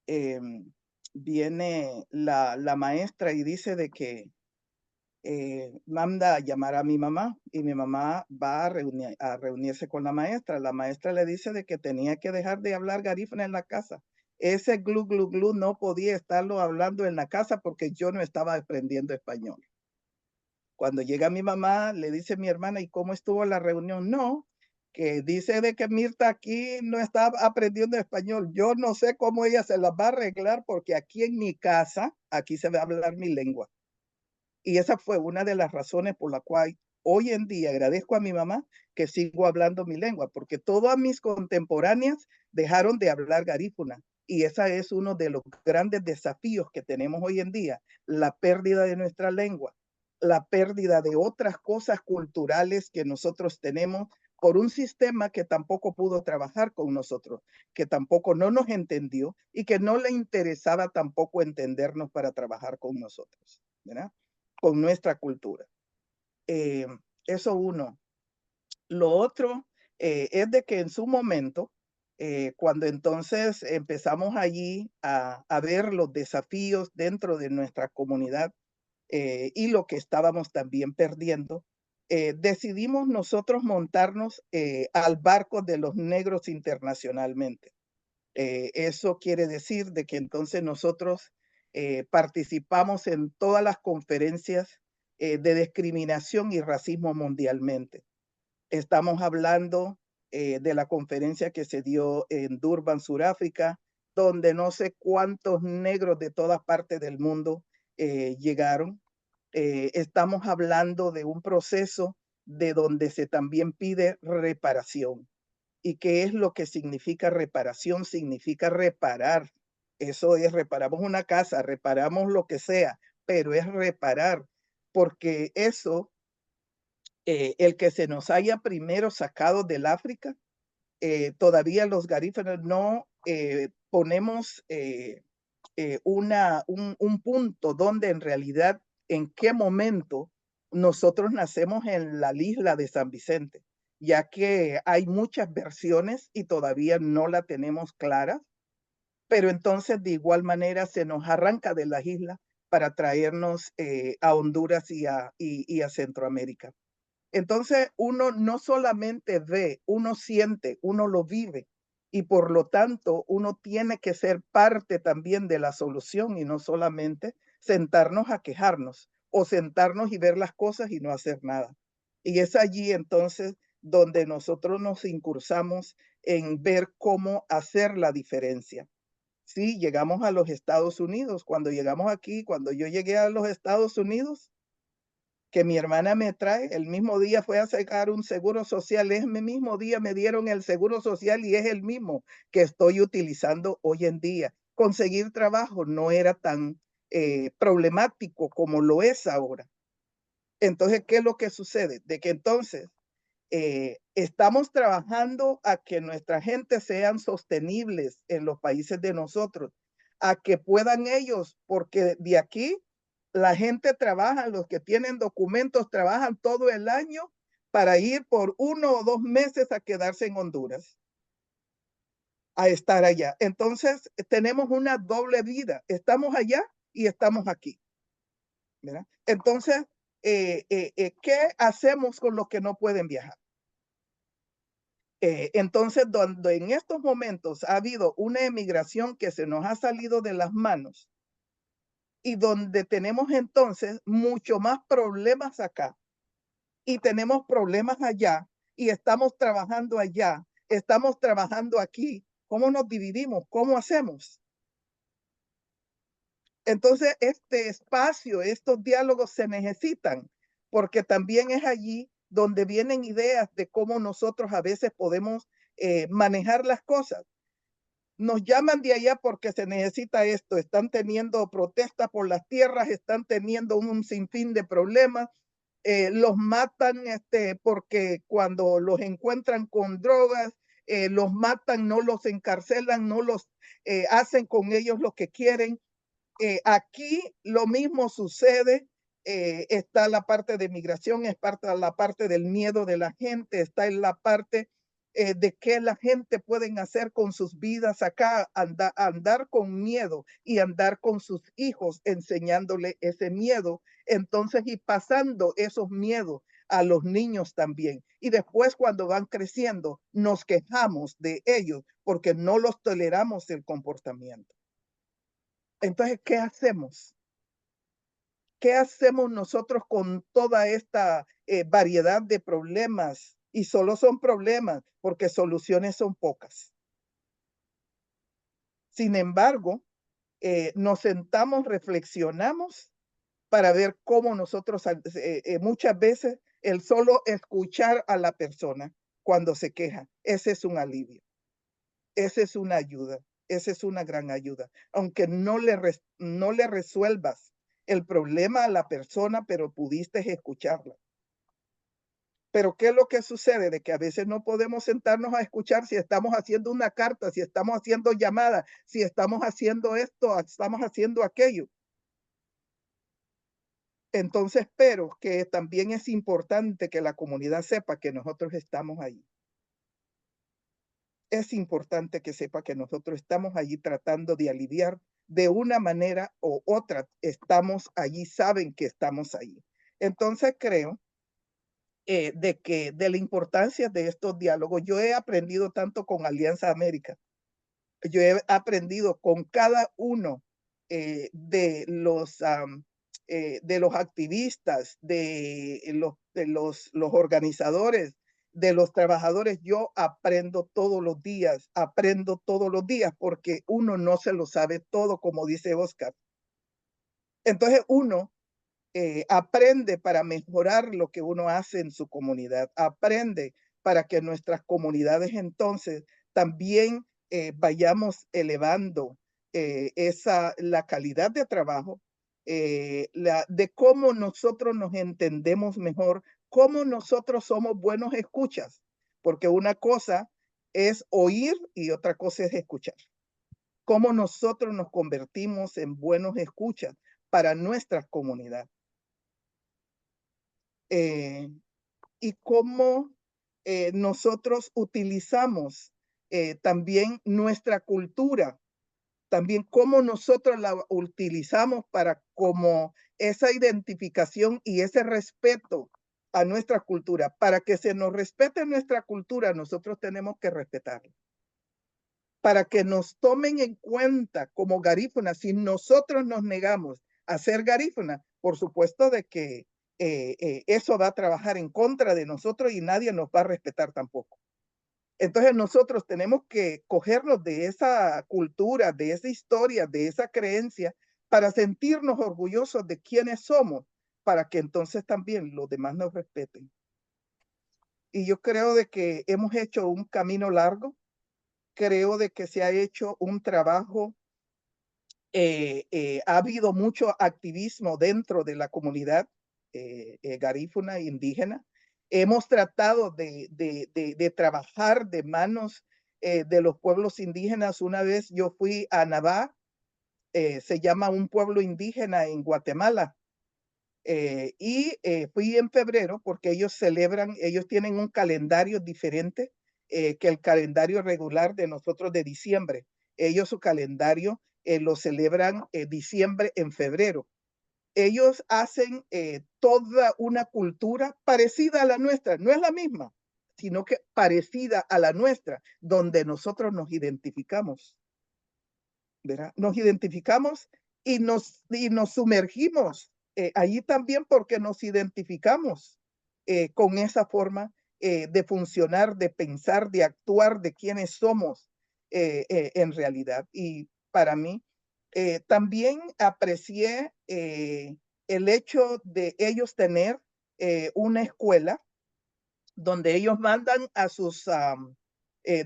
em, viene la maestra y dice de que manda a llamar a mi mamá y mi mamá va a reunirse con la maestra. La maestra le dice de que tenía que dejar de hablar garífuna en la casa. Ese glu, glu, glu no podía estarlo hablando en la casa porque yo no estaba aprendiendo español. Cuando llega mi mamá, le dice mi hermana: "¿Y cómo estuvo la reunión?". "No, que dice de que Mirta aquí no está aprendiendo español. Yo no sé cómo ella se las va a arreglar, porque aquí en mi casa, aquí se va a hablar mi lengua". Y esa fue una de las razones por la cual hoy en día agradezco a mi mamá que sigo hablando mi lengua, porque todas mis contemporáneas dejaron de hablar garífuna. Y ese es uno de los grandes desafíos que tenemos hoy en día, la pérdida de nuestra lengua, la pérdida de otras cosas culturales que nosotros tenemos por un sistema que tampoco pudo trabajar con nosotros, que tampoco no nos entendió y que no le interesaba tampoco entendernos para trabajar con nosotros, ¿verdad? Con nuestra cultura. Eh, Eso uno. Lo otro es de que en su momento, cuando entonces empezamos allí a ver los desafíos dentro de nuestra comunidad y lo que estábamos también perdiendo, decidimos nosotros montarnos al barco de los negros internacionalmente. Eso quiere decir de que entonces nosotros participamos en todas las conferencias de discriminación y racismo mundialmente. Estamos hablando de la conferencia que se dio en Durban, Sudáfrica, donde no sé cuántos negros de todas partes del mundo llegaron. Estamos hablando de un proceso de donde se también pide reparación. ¿Y qué es lo que significa reparación? Significa reparar. Eso es, reparamos una casa, reparamos lo que sea, pero es reparar, porque eso, el que se nos haya primero sacado del África, todavía los garífanos no ponemos un punto donde en realidad, en qué momento nosotros nacemos en la isla de San Vicente, ya que hay muchas versiones y todavía no la tenemos clara, pero entonces de igual manera se nos arranca de las islas para traernos a Honduras y a Centroamérica. Entonces uno no solamente ve, uno siente, uno lo vive y por lo tanto uno tiene que ser parte también de la solución y no solamente sentarnos a quejarnos o sentarnos y ver las cosas y no hacer nada. Y es allí entonces donde nosotros nos incursamos en ver cómo hacer la diferencia. Sí, llegamos a los Estados Unidos. Cuando llegamos aquí, cuando yo llegué a los Estados Unidos, que mi hermana me trae, el mismo día fue a sacar un seguro social, ese mismo día me dieron el seguro social y es el mismo que estoy utilizando hoy en día. Conseguir trabajo no era tan problemático como lo es ahora. Entonces, ¿qué es lo que sucede? De que entonces estamos trabajando a que nuestra gente sean sostenibles en los países de nosotros, a que puedan ellos, porque de aquí la gente trabaja, los que tienen documentos trabajan todo el año para ir por 1 o 2 meses a quedarse en Honduras, a estar allá. Entonces, tenemos una doble vida. Estamos allá y estamos aquí, ¿verdad? Entonces, ¿qué hacemos con los que no pueden viajar? Entonces, donde en estos momentos ha habido una emigración que se nos ha salido de las manos y donde tenemos entonces mucho más problemas acá y tenemos problemas allá y estamos trabajando allá, estamos trabajando aquí, ¿cómo nos dividimos? ¿Cómo hacemos? Entonces, este espacio, estos diálogos se necesitan porque también es allí donde vienen ideas de cómo nosotros a veces podemos manejar las cosas. Nos llaman de allá porque se necesita esto, están teniendo protestas por las tierras, están teniendo un sinfín de problemas, los matan porque cuando los encuentran con drogas, los matan, no los encarcelan, no los hacen con ellos lo que quieren. Aquí lo mismo sucede, está la parte de migración, es la parte del miedo de la gente, está en la parte de qué la gente pueden hacer con sus vidas acá, andar con miedo y andar con sus hijos enseñándole ese miedo, entonces y pasando esos miedos a los niños también. Y después cuando van creciendo, nos quejamos de ellos porque no los toleramos el comportamiento. Entonces, ¿qué hacemos? ¿Qué hacemos nosotros con toda esta variedad de problemas? Y solo son problemas porque soluciones son pocas. Sin embargo, nos sentamos, reflexionamos para ver cómo nosotros, muchas veces, el solo escuchar a la persona cuando se queja, ese es un alivio. Esa es una ayuda, esa es una gran ayuda. Aunque no le resuelvas el problema a la persona, pero pudiste escucharla. Pero ¿qué es lo que sucede? De que a veces no podemos sentarnos a escuchar si estamos haciendo una carta, si estamos haciendo llamadas, si estamos haciendo esto, estamos haciendo aquello. Entonces, pero que también es importante que la comunidad sepa que nosotros estamos ahí. Es importante que sepa que nosotros estamos allí tratando de aliviar de una manera o otra. Estamos allí, saben que estamos allí. Entonces creo de la importancia de estos diálogos. Yo he aprendido tanto con Alianza América. Yo he aprendido con cada uno de los activistas, los organizadores, de los trabajadores. Yo aprendo todos los días, porque uno no se lo sabe todo, como dice Oscar. Entonces uno aprende para mejorar lo que uno hace en su comunidad, aprende para que nuestras comunidades entonces también vayamos elevando la calidad de trabajo, de cómo nosotros nos entendemos mejor, cómo nosotros somos buenos escuchas, porque una cosa es oír y otra cosa es escuchar. cómo nosotros nos convertimos en buenos escuchas para nuestra comunidad. Y cómo nosotros utilizamos también nuestra cultura, también cómo nosotros la utilizamos para como esa identificación y ese respeto a nuestra cultura. Para que se nos respete nuestra cultura, nosotros tenemos que respetarla. Para que nos tomen en cuenta como garífunas, si nosotros nos negamos a ser garífunas, por supuesto de que eso va a trabajar en contra de nosotros y nadie nos va a respetar tampoco. Entonces nosotros tenemos que cogernos de esa cultura, de esa historia, de esa creencia, para sentirnos orgullosos de quiénes somos, para que entonces también los demás nos respeten. Y yo creo de que hemos hecho un camino largo, creo de que se ha hecho un trabajo, ha habido mucho activismo dentro de la comunidad garífuna indígena. Hemos tratado de trabajar de manos de los pueblos indígenas. Una vez yo fui a Navá, se llama un pueblo indígena en Guatemala, y fui en febrero porque ellos celebran, ellos tienen un calendario diferente que el calendario regular de nosotros de diciembre. Ellos su calendario lo celebran diciembre en febrero. Ellos hacen toda una cultura parecida a la nuestra, no es la misma, sino que parecida a la nuestra, donde nosotros nos identificamos, ¿verdad? Nos identificamos y nos sumergimos allí también porque nos identificamos con esa forma de funcionar, de pensar, de actuar, de quiénes somos en realidad. Y para mí, también aprecié el hecho de ellos tener una escuela donde ellos mandan a sus,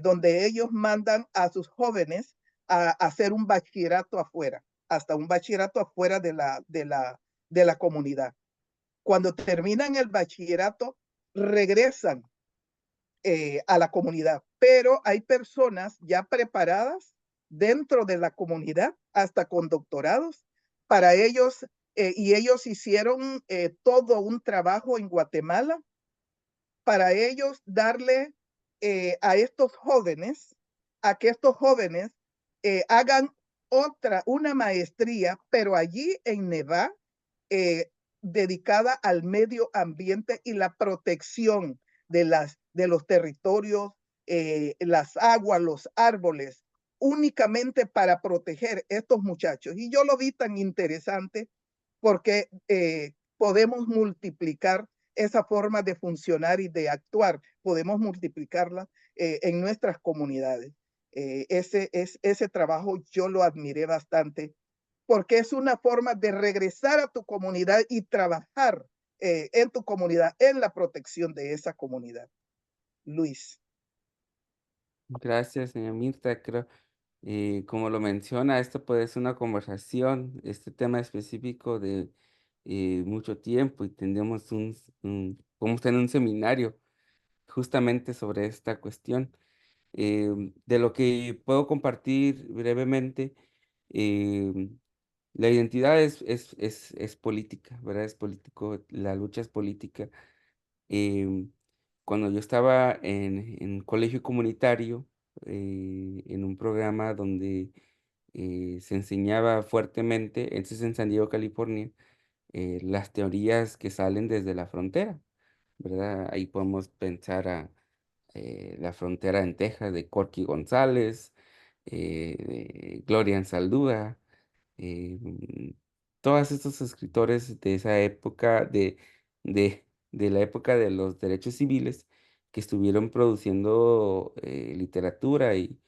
donde ellos mandan a sus jóvenes a hacer un bachillerato afuera, hasta un bachillerato afuera de la comunidad. Cuando terminan el bachillerato, regresan a la comunidad, pero hay personas ya preparadas dentro de la comunidad, hasta con doctorados, para ellos, y ellos hicieron todo un trabajo en Guatemala para ellos darle a estos jóvenes, a que estos jóvenes hagan una maestría, pero allí en Neva, dedicada al medio ambiente y la protección de los territorios, las aguas, los árboles, únicamente para proteger estos muchachos. Y yo lo vi tan interesante porque podemos multiplicar esa forma de funcionar y de actuar, podemos multiplicarla en nuestras comunidades. Ese trabajo yo lo admiré bastante porque es una forma de regresar a tu comunidad y trabajar en tu comunidad, en la protección de esa comunidad. Luis. Gracias, señora Mirta. Creo, como lo menciona, esto puede ser una conversación, este tema específico de mucho tiempo y tendríamos podemos tener un seminario justamente sobre esta cuestión. De lo que puedo compartir brevemente, em, la identidad es política, ¿verdad? Es político, la lucha es política. Em, Cuando yo estaba en colegio comunitario, en un programa donde se enseñaba fuertemente, esto es en San Diego, California, las teorías que salen desde la frontera, ¿verdad? Ahí podemos pensar a la frontera en Texas de Corky González, de Gloria Anzaldúa, todos estos escritores de esa época, de, de la época de los derechos civiles, que estuvieron produciendo literatura y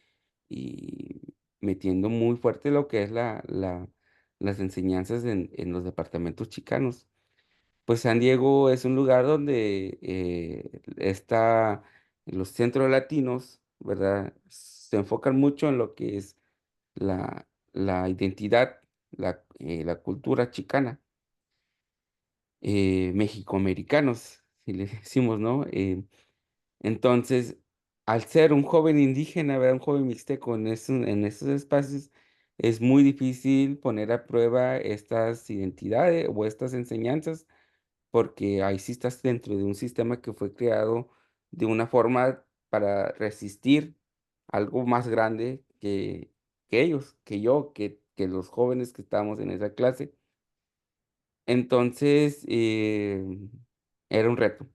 metiendo muy fuerte lo que es las enseñanzas en los departamentos chicanos. Pues San Diego es un lugar donde está los centros latinos, ¿verdad? Se enfocan mucho en lo que es la identidad, la cultura chicana, mexicoamericanos, si le decimos, ¿no? Entonces, al ser un joven indígena, ¿verdad? Un joven mixteco en esos espacios, es muy difícil poner a prueba estas identidades o estas enseñanzas, porque ahí sí estás dentro de un sistema que fue creado de una forma para resistir algo más grande que ellos, que yo, que los jóvenes que estábamos en esa clase. Entonces, era un reto.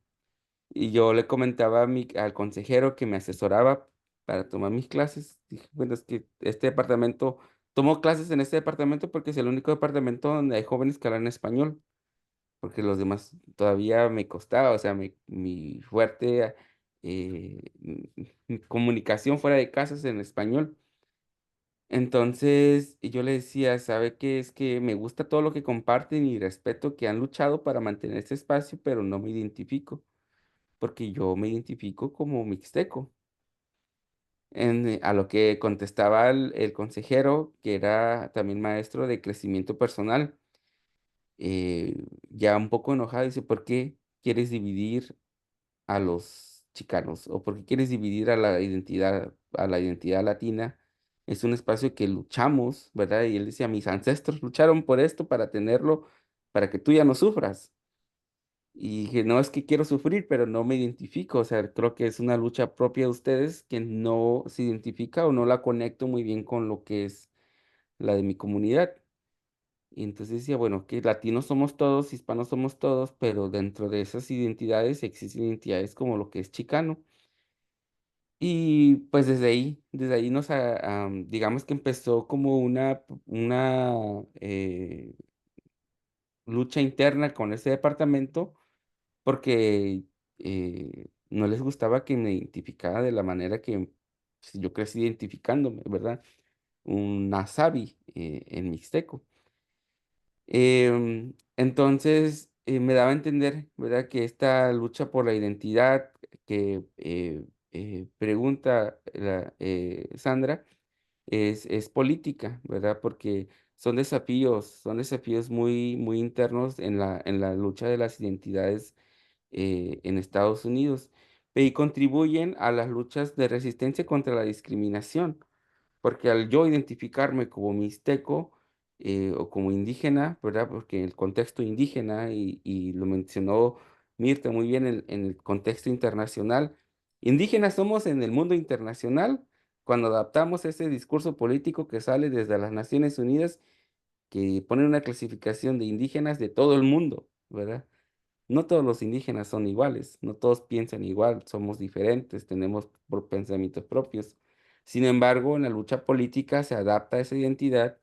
Y yo le comentaba a al consejero que me asesoraba para tomar mis clases. Dije, bueno, es que este departamento, tomo clases en este departamento porque es el único departamento donde hay jóvenes que hablan español, porque los demás todavía me costaba, o sea, mi fuerte mi comunicación fuera de casa es en español. Entonces, y yo le decía, ¿sabe qué? Es que me gusta todo lo que comparten y respeto que han luchado para mantener este espacio, pero no me identifico, porque yo me identifico como mixteco. A lo que contestaba el consejero, que era también maestro de crecimiento personal, ya un poco enojado, dice, ¿por qué quieres dividir a los chicanos? ¿O por qué quieres dividir a la identidad latina? Es un espacio que luchamos, ¿verdad? Y él decía, mis ancestros lucharon por esto para tenerlo, para que tú ya no sufras. Y dije, no es que quiero sufrir, pero no me identifico. O sea, creo que es una lucha propia de ustedes que no se identifica o no la conecto muy bien con lo que es la de mi comunidad. Y entonces decía, bueno, que latinos somos todos, hispanos somos todos, pero dentro de esas identidades existen identidades como lo que es chicano. Y pues desde ahí digamos que empezó como una lucha interna con ese departamento porque, no les gustaba que me identificara de la manera que, pues, yo crecí identificándome, ¿verdad? Un Nasabi, en mixteco. Entonces, me daba a entender, ¿verdad?, que esta lucha por la identidad que, pregunta Sandra, es política, ¿verdad? Porque son desafíos muy, muy internos en la lucha de las identidades en Estados Unidos, y contribuyen a las luchas de resistencia contra la discriminación, porque al yo identificarme como mixteco o como indígena, ¿verdad? Porque el contexto indígena, y lo mencionó Mirta muy bien en el contexto internacional, indígenas somos en el mundo internacional cuando adaptamos ese discurso político que sale desde las Naciones Unidas, que pone una clasificación de indígenas de todo el mundo, ¿verdad? No todos los indígenas son iguales, no todos piensan igual, somos diferentes, tenemos pensamientos propios. Sin embargo, en la lucha política se adapta esa identidad,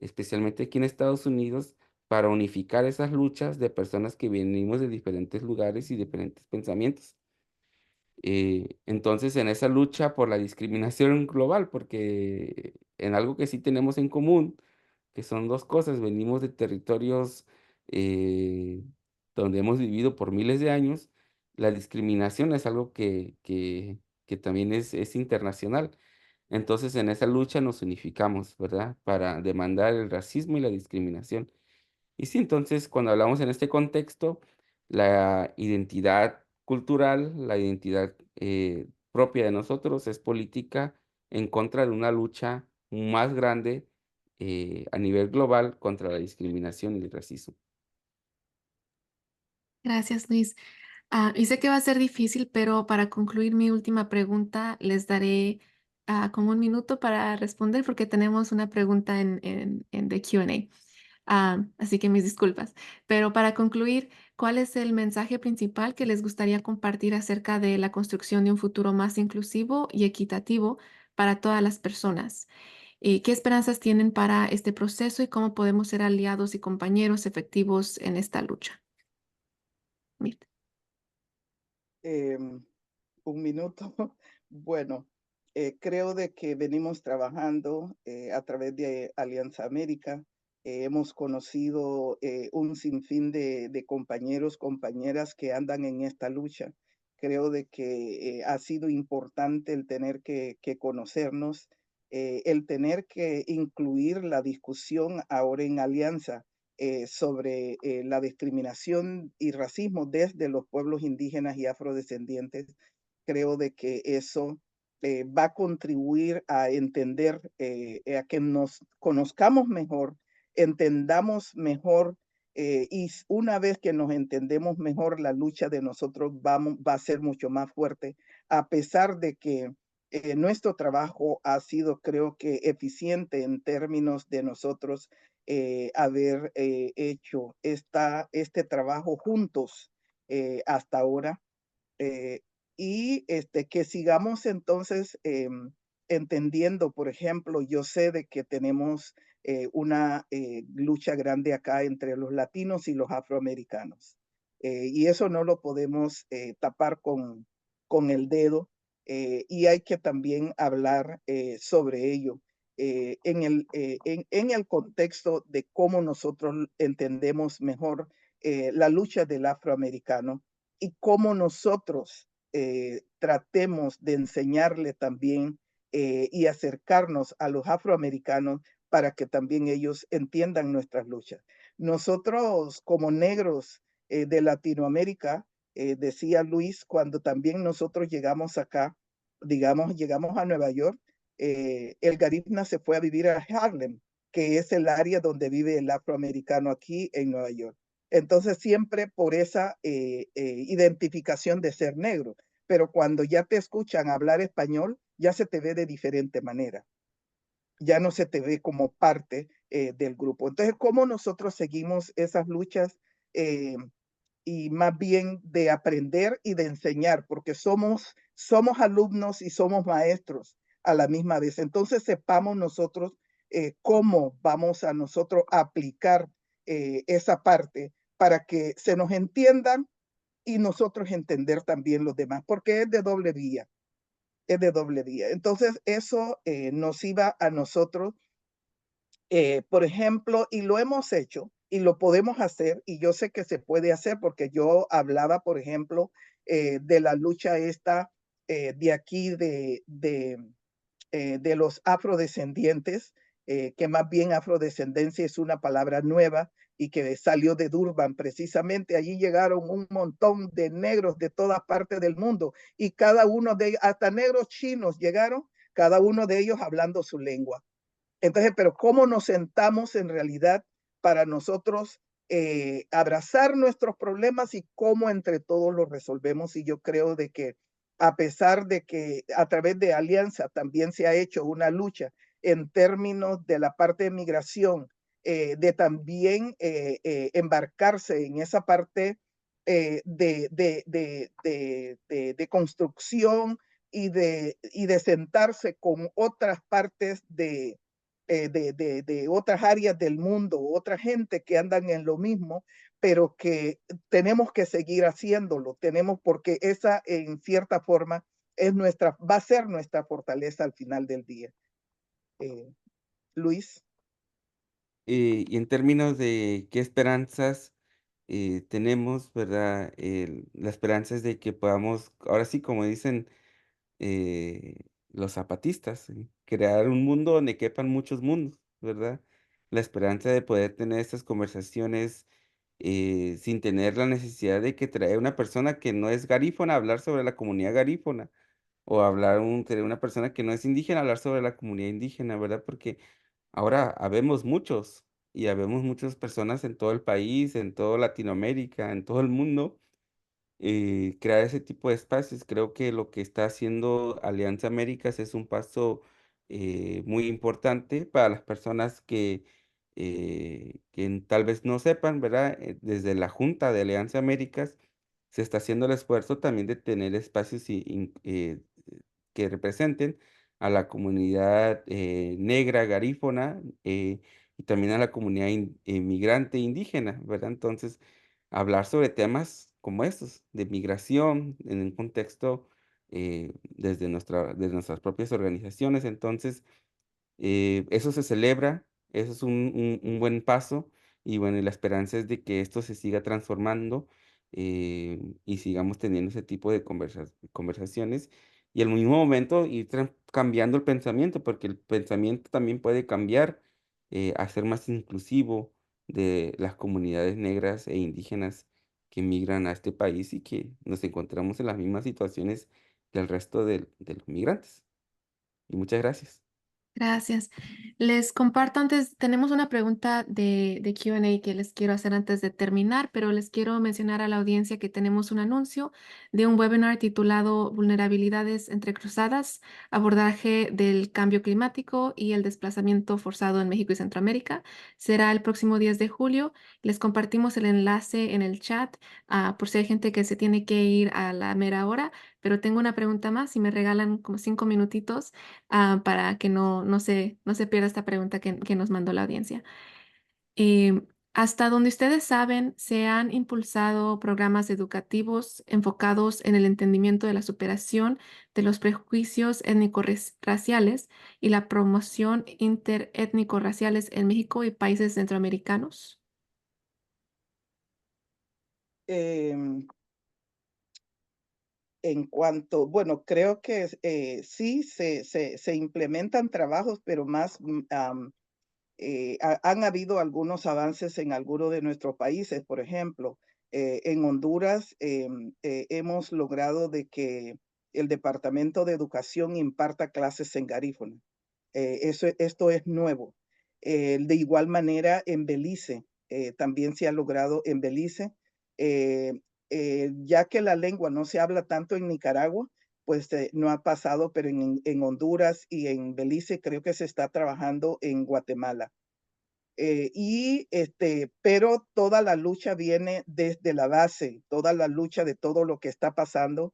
especialmente aquí en Estados Unidos, para unificar esas luchas de personas que venimos de diferentes lugares y diferentes pensamientos. Entonces, en esa lucha por la discriminación global, porque en algo que sí tenemos en común, que son 2 cosas, venimos de territorios, eh, donde hemos vivido por miles de años, la discriminación es algo que también es internacional. Entonces, en esa lucha nos unificamos, ¿verdad? Para demandar el racismo y la discriminación. Y sí, entonces, cuando hablamos en este contexto, la identidad cultural, la identidad propia de nosotros es política en contra de una lucha más grande a nivel global contra la discriminación y el racismo. Gracias, Luis. Y sé que va a ser difícil, pero para concluir mi última pregunta, les daré como un minuto para responder porque tenemos una pregunta en the Q&A. Así que mis disculpas. Pero para concluir, ¿cuál es el mensaje principal que les gustaría compartir acerca de la construcción de un futuro más inclusivo y equitativo para todas las personas? ¿Y qué esperanzas tienen para este proceso y cómo podemos ser aliados y compañeros efectivos en esta lucha? Mirta. Em, un minuto. Bueno, creo de que venimos trabajando a través de Alianza América. Hemos conocido un sinfín de compañeros, compañeras que andan en esta lucha. Creo de que ha sido importante el tener que conocernos, el tener que incluir la discusión ahora en Alianza sobre la discriminación y racismo desde los pueblos indígenas y afrodescendientes. Creo de que eso va a contribuir a entender, a que nos conozcamos mejor, entendamos mejor, y una vez que nos entendemos mejor, la lucha de nosotros va a ser mucho más fuerte, a pesar de que nuestro trabajo ha sido, creo que, eficiente en términos de nosotros haber hecho este trabajo juntos hasta ahora. eh, y que sigamos entonces entendiendo, por ejemplo, yo sé de que tenemos una lucha grande acá entre los latinos y los afroamericanos. Y eso no lo podemos tapar con el dedo, y hay que también hablar sobre ello en el contexto de cómo nosotros entendemos mejor la lucha del afroamericano y cómo nosotros tratemos de enseñarle también y acercarnos a los afroamericanos para que también ellos entiendan nuestras luchas. Nosotros como negros de Latinoamérica, decía Luis, cuando también nosotros llegamos acá, digamos, llegamos a Nueva York, el Garifna se fue a vivir a Harlem, que es el área donde vive el afroamericano aquí en Nueva York. Entonces, siempre por esa identificación de ser negro. Pero cuando ya te escuchan hablar español, ya se te ve de diferente manera. Ya no se te ve como parte del grupo. Entonces, ¿cómo nosotros seguimos esas luchas? Eh, y más bien de aprender y de enseñar, porque somos alumnos y somos maestros a la misma vez. Entonces sepamos nosotros cómo vamos a nosotros aplicar esa parte para que se nos entiendan y nosotros entender también los demás, porque es de doble vía, es de doble vía. Entonces eso nos iba a nosotros por ejemplo, y lo hemos hecho y lo podemos hacer, y yo sé que se puede hacer porque yo hablaba, por ejemplo, de la lucha esta de aquí de los afrodescendientes, que más bien afrodescendencia es una palabra nueva y que salió de Durban precisamente. Allí llegaron un montón de negros de todas partes del mundo y cada uno de ellos, hasta negros chinos llegaron, cada uno de ellos hablando su lengua. Entonces, pero ¿cómo nos sentamos en realidad para nosotros abrazar nuestros problemas y cómo entre todos los resolvemos? Y yo creo de que a pesar de que a través de Alianza también se ha hecho una lucha en términos de la parte de migración, de también embarcarse en esa parte de construcción y de sentarse con otras partes de otras áreas del mundo, otra gente que andan en lo mismo, pero que tenemos que seguir haciéndolo, tenemos porque esa en cierta forma va a ser nuestra fortaleza al final del día. Eh, Luis. Y en términos de qué esperanzas tenemos, ¿verdad? La esperanza es de que podamos, ahora sí, como dicen eh, los zapatistas, ¿sí? Crear un mundo donde quepan muchos mundos, ¿verdad? La esperanza de poder tener estas conversaciones sin tener la necesidad de que traer una persona que no es garífona a hablar sobre la comunidad garífona, o tener una persona que no es indígena a hablar sobre la comunidad indígena, ¿verdad? Porque ahora habemos muchos y habemos muchas personas en todo el país, en toda Latinoamérica, en todo el mundo, crear ese tipo de espacios. Creo que lo que está haciendo Alianza Américas es un paso muy importante para las personas que tal vez no sepan, ¿verdad? Desde la Junta de Alianza Américas se está haciendo el esfuerzo también de tener espacios que representen a la comunidad negra, garífona, y también a la comunidad migrante indígena, ¿verdad? Entonces, hablar sobre temas como estos, de migración, en un contexto desde nuestras propias organizaciones. Entonces, eso se celebra, eso es un buen paso y bueno, y la esperanza es de que esto se siga transformando y sigamos teniendo ese tipo de conversaciones y al mismo momento ir cambiando el pensamiento, porque el pensamiento también puede cambiar a ser más inclusivo de las comunidades negras e indígenas que migran a este país y que nos encontramos en las mismas situaciones que el resto de los migrantes. Y muchas gracias. Gracias. Les comparto antes, tenemos una pregunta de Q&A que les quiero hacer antes de terminar, pero les quiero mencionar a la audiencia que tenemos un anuncio de un webinar titulado Vulnerabilidades entrecruzadas, abordaje del cambio climático y el desplazamiento forzado en México y Centroamérica. Será el próximo 10 de julio. Les compartimos el enlace en el chat, por si hay gente que se tiene que ir a la mera hora, pero tengo una pregunta más, si me regalan como 5 minutitos para que no se pierda esta pregunta que nos mandó la audiencia. Hasta donde ustedes saben, se han impulsado programas educativos enfocados en el entendimiento de la superación de los prejuicios étnico-raciales y la promoción interétnico-raciales en México y países centroamericanos. Em, En cuanto, bueno, creo que sí se implementan trabajos, pero más han habido algunos avances en algunos de nuestros países. Por ejemplo, en Honduras hemos logrado de que el Departamento de Educación imparta clases en garífuna. Esto es nuevo. De igual manera, en Belice, también se ha logrado en Belice, eh, ya que la lengua no se habla tanto en Nicaragua, pues no ha pasado, pero en Honduras y en Belice creo que se está trabajando en Guatemala. Pero toda la lucha viene desde la base, toda la lucha de todo lo que está pasando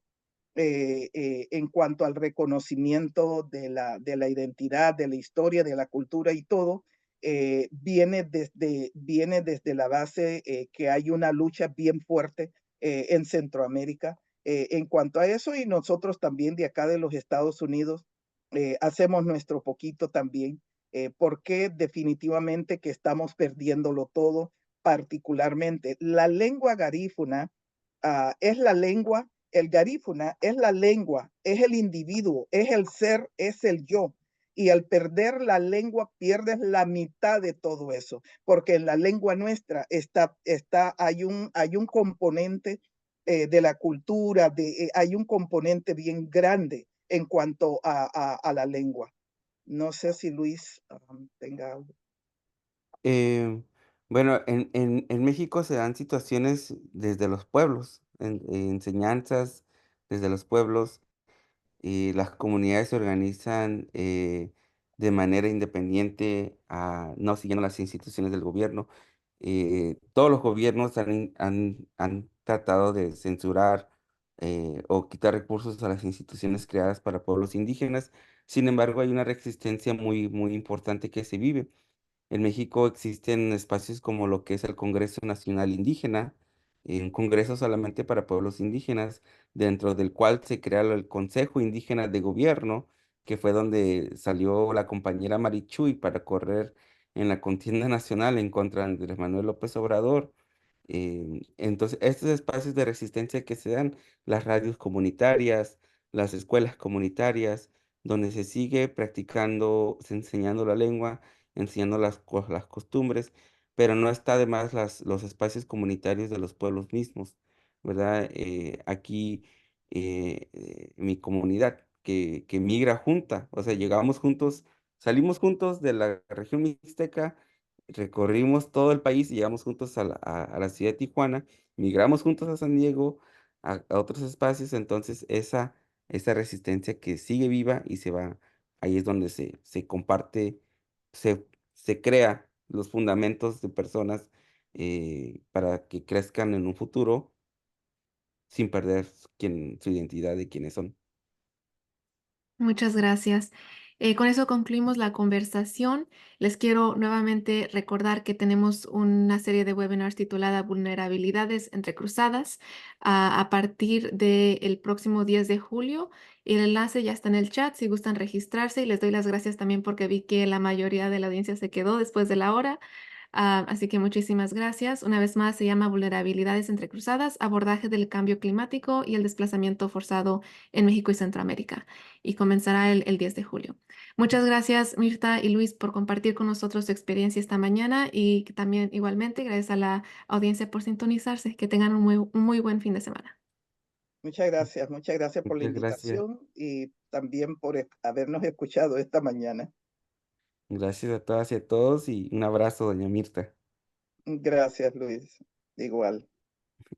en cuanto al reconocimiento de la identidad, de la historia, de la cultura y todo, viene desde la base que hay una lucha bien fuerte en Centroamérica en cuanto a eso y nosotros también de acá de los Estados Unidos hacemos nuestro poquito también, porque definitivamente que estamos perdiéndolo todo, particularmente la lengua garífuna es la lengua el garífuna es la lengua, es el individuo, es el ser, es el yo. Y al perder la lengua pierdes la mitad de todo eso, porque en la lengua nuestra hay un componente de la cultura, hay un componente bien grande en cuanto a la lengua. No sé si Luis tenga algo. Eh, bueno, en México se dan situaciones desde los pueblos, enseñanzas desde los pueblos, y las comunidades se organizan de manera independiente, no siguiendo las instituciones del gobierno. Todos los gobiernos han tratado de censurar o quitar recursos a las instituciones creadas para pueblos indígenas. Sin embargo, hay una resistencia muy, muy importante que se vive. En México existen espacios como lo que es el Congreso Nacional Indígena, un congreso solamente para pueblos indígenas, dentro del cual se crea el Consejo Indígena de Gobierno, que fue donde salió la compañera Marichuy para correr en la contienda nacional en contra de Andrés Manuel López Obrador. Entonces, estos espacios de resistencia que se dan, las radios comunitarias, las escuelas comunitarias, donde se sigue practicando, se enseñando la lengua, enseñando las costumbres, pero no está de más los espacios comunitarios de los pueblos mismos, ¿verdad? Aquí, mi comunidad que migra junta, o sea, llegamos juntos, salimos juntos de la región mixteca, recorrimos todo el país y llegamos juntos a la ciudad de Tijuana, migramos juntos a San Diego, a otros espacios, entonces esa resistencia que sigue viva y se va, ahí es donde se comparte, se crea los fundamentos de personas para que crezcan en un futuro sin perder su identidad de quiénes son. Muchas gracias. Con eso concluimos la conversación. Les quiero nuevamente recordar que tenemos una serie de webinars titulada Vulnerabilidades entrecruzadas a partir del próximo 10 de julio. El enlace ya está en el chat si gustan registrarse y les doy las gracias también porque vi que la mayoría de la audiencia se quedó después de la hora. Así que muchísimas gracias. Una vez más, se llama Vulnerabilidades entrecruzadas, abordaje del cambio climático y el desplazamiento forzado en México y Centroamérica. Y comenzará el 10 de julio. Muchas gracias, Mirta y Luis, por compartir con nosotros su experiencia esta mañana y que también igualmente gracias a la audiencia por sintonizarse. Que tengan un muy buen fin de semana. Muchas gracias por la Muchas gracias. invitación y también por habernos escuchado esta mañana. Gracias a todas y a todos y un abrazo, doña Mirta. Gracias, Luis. Igual.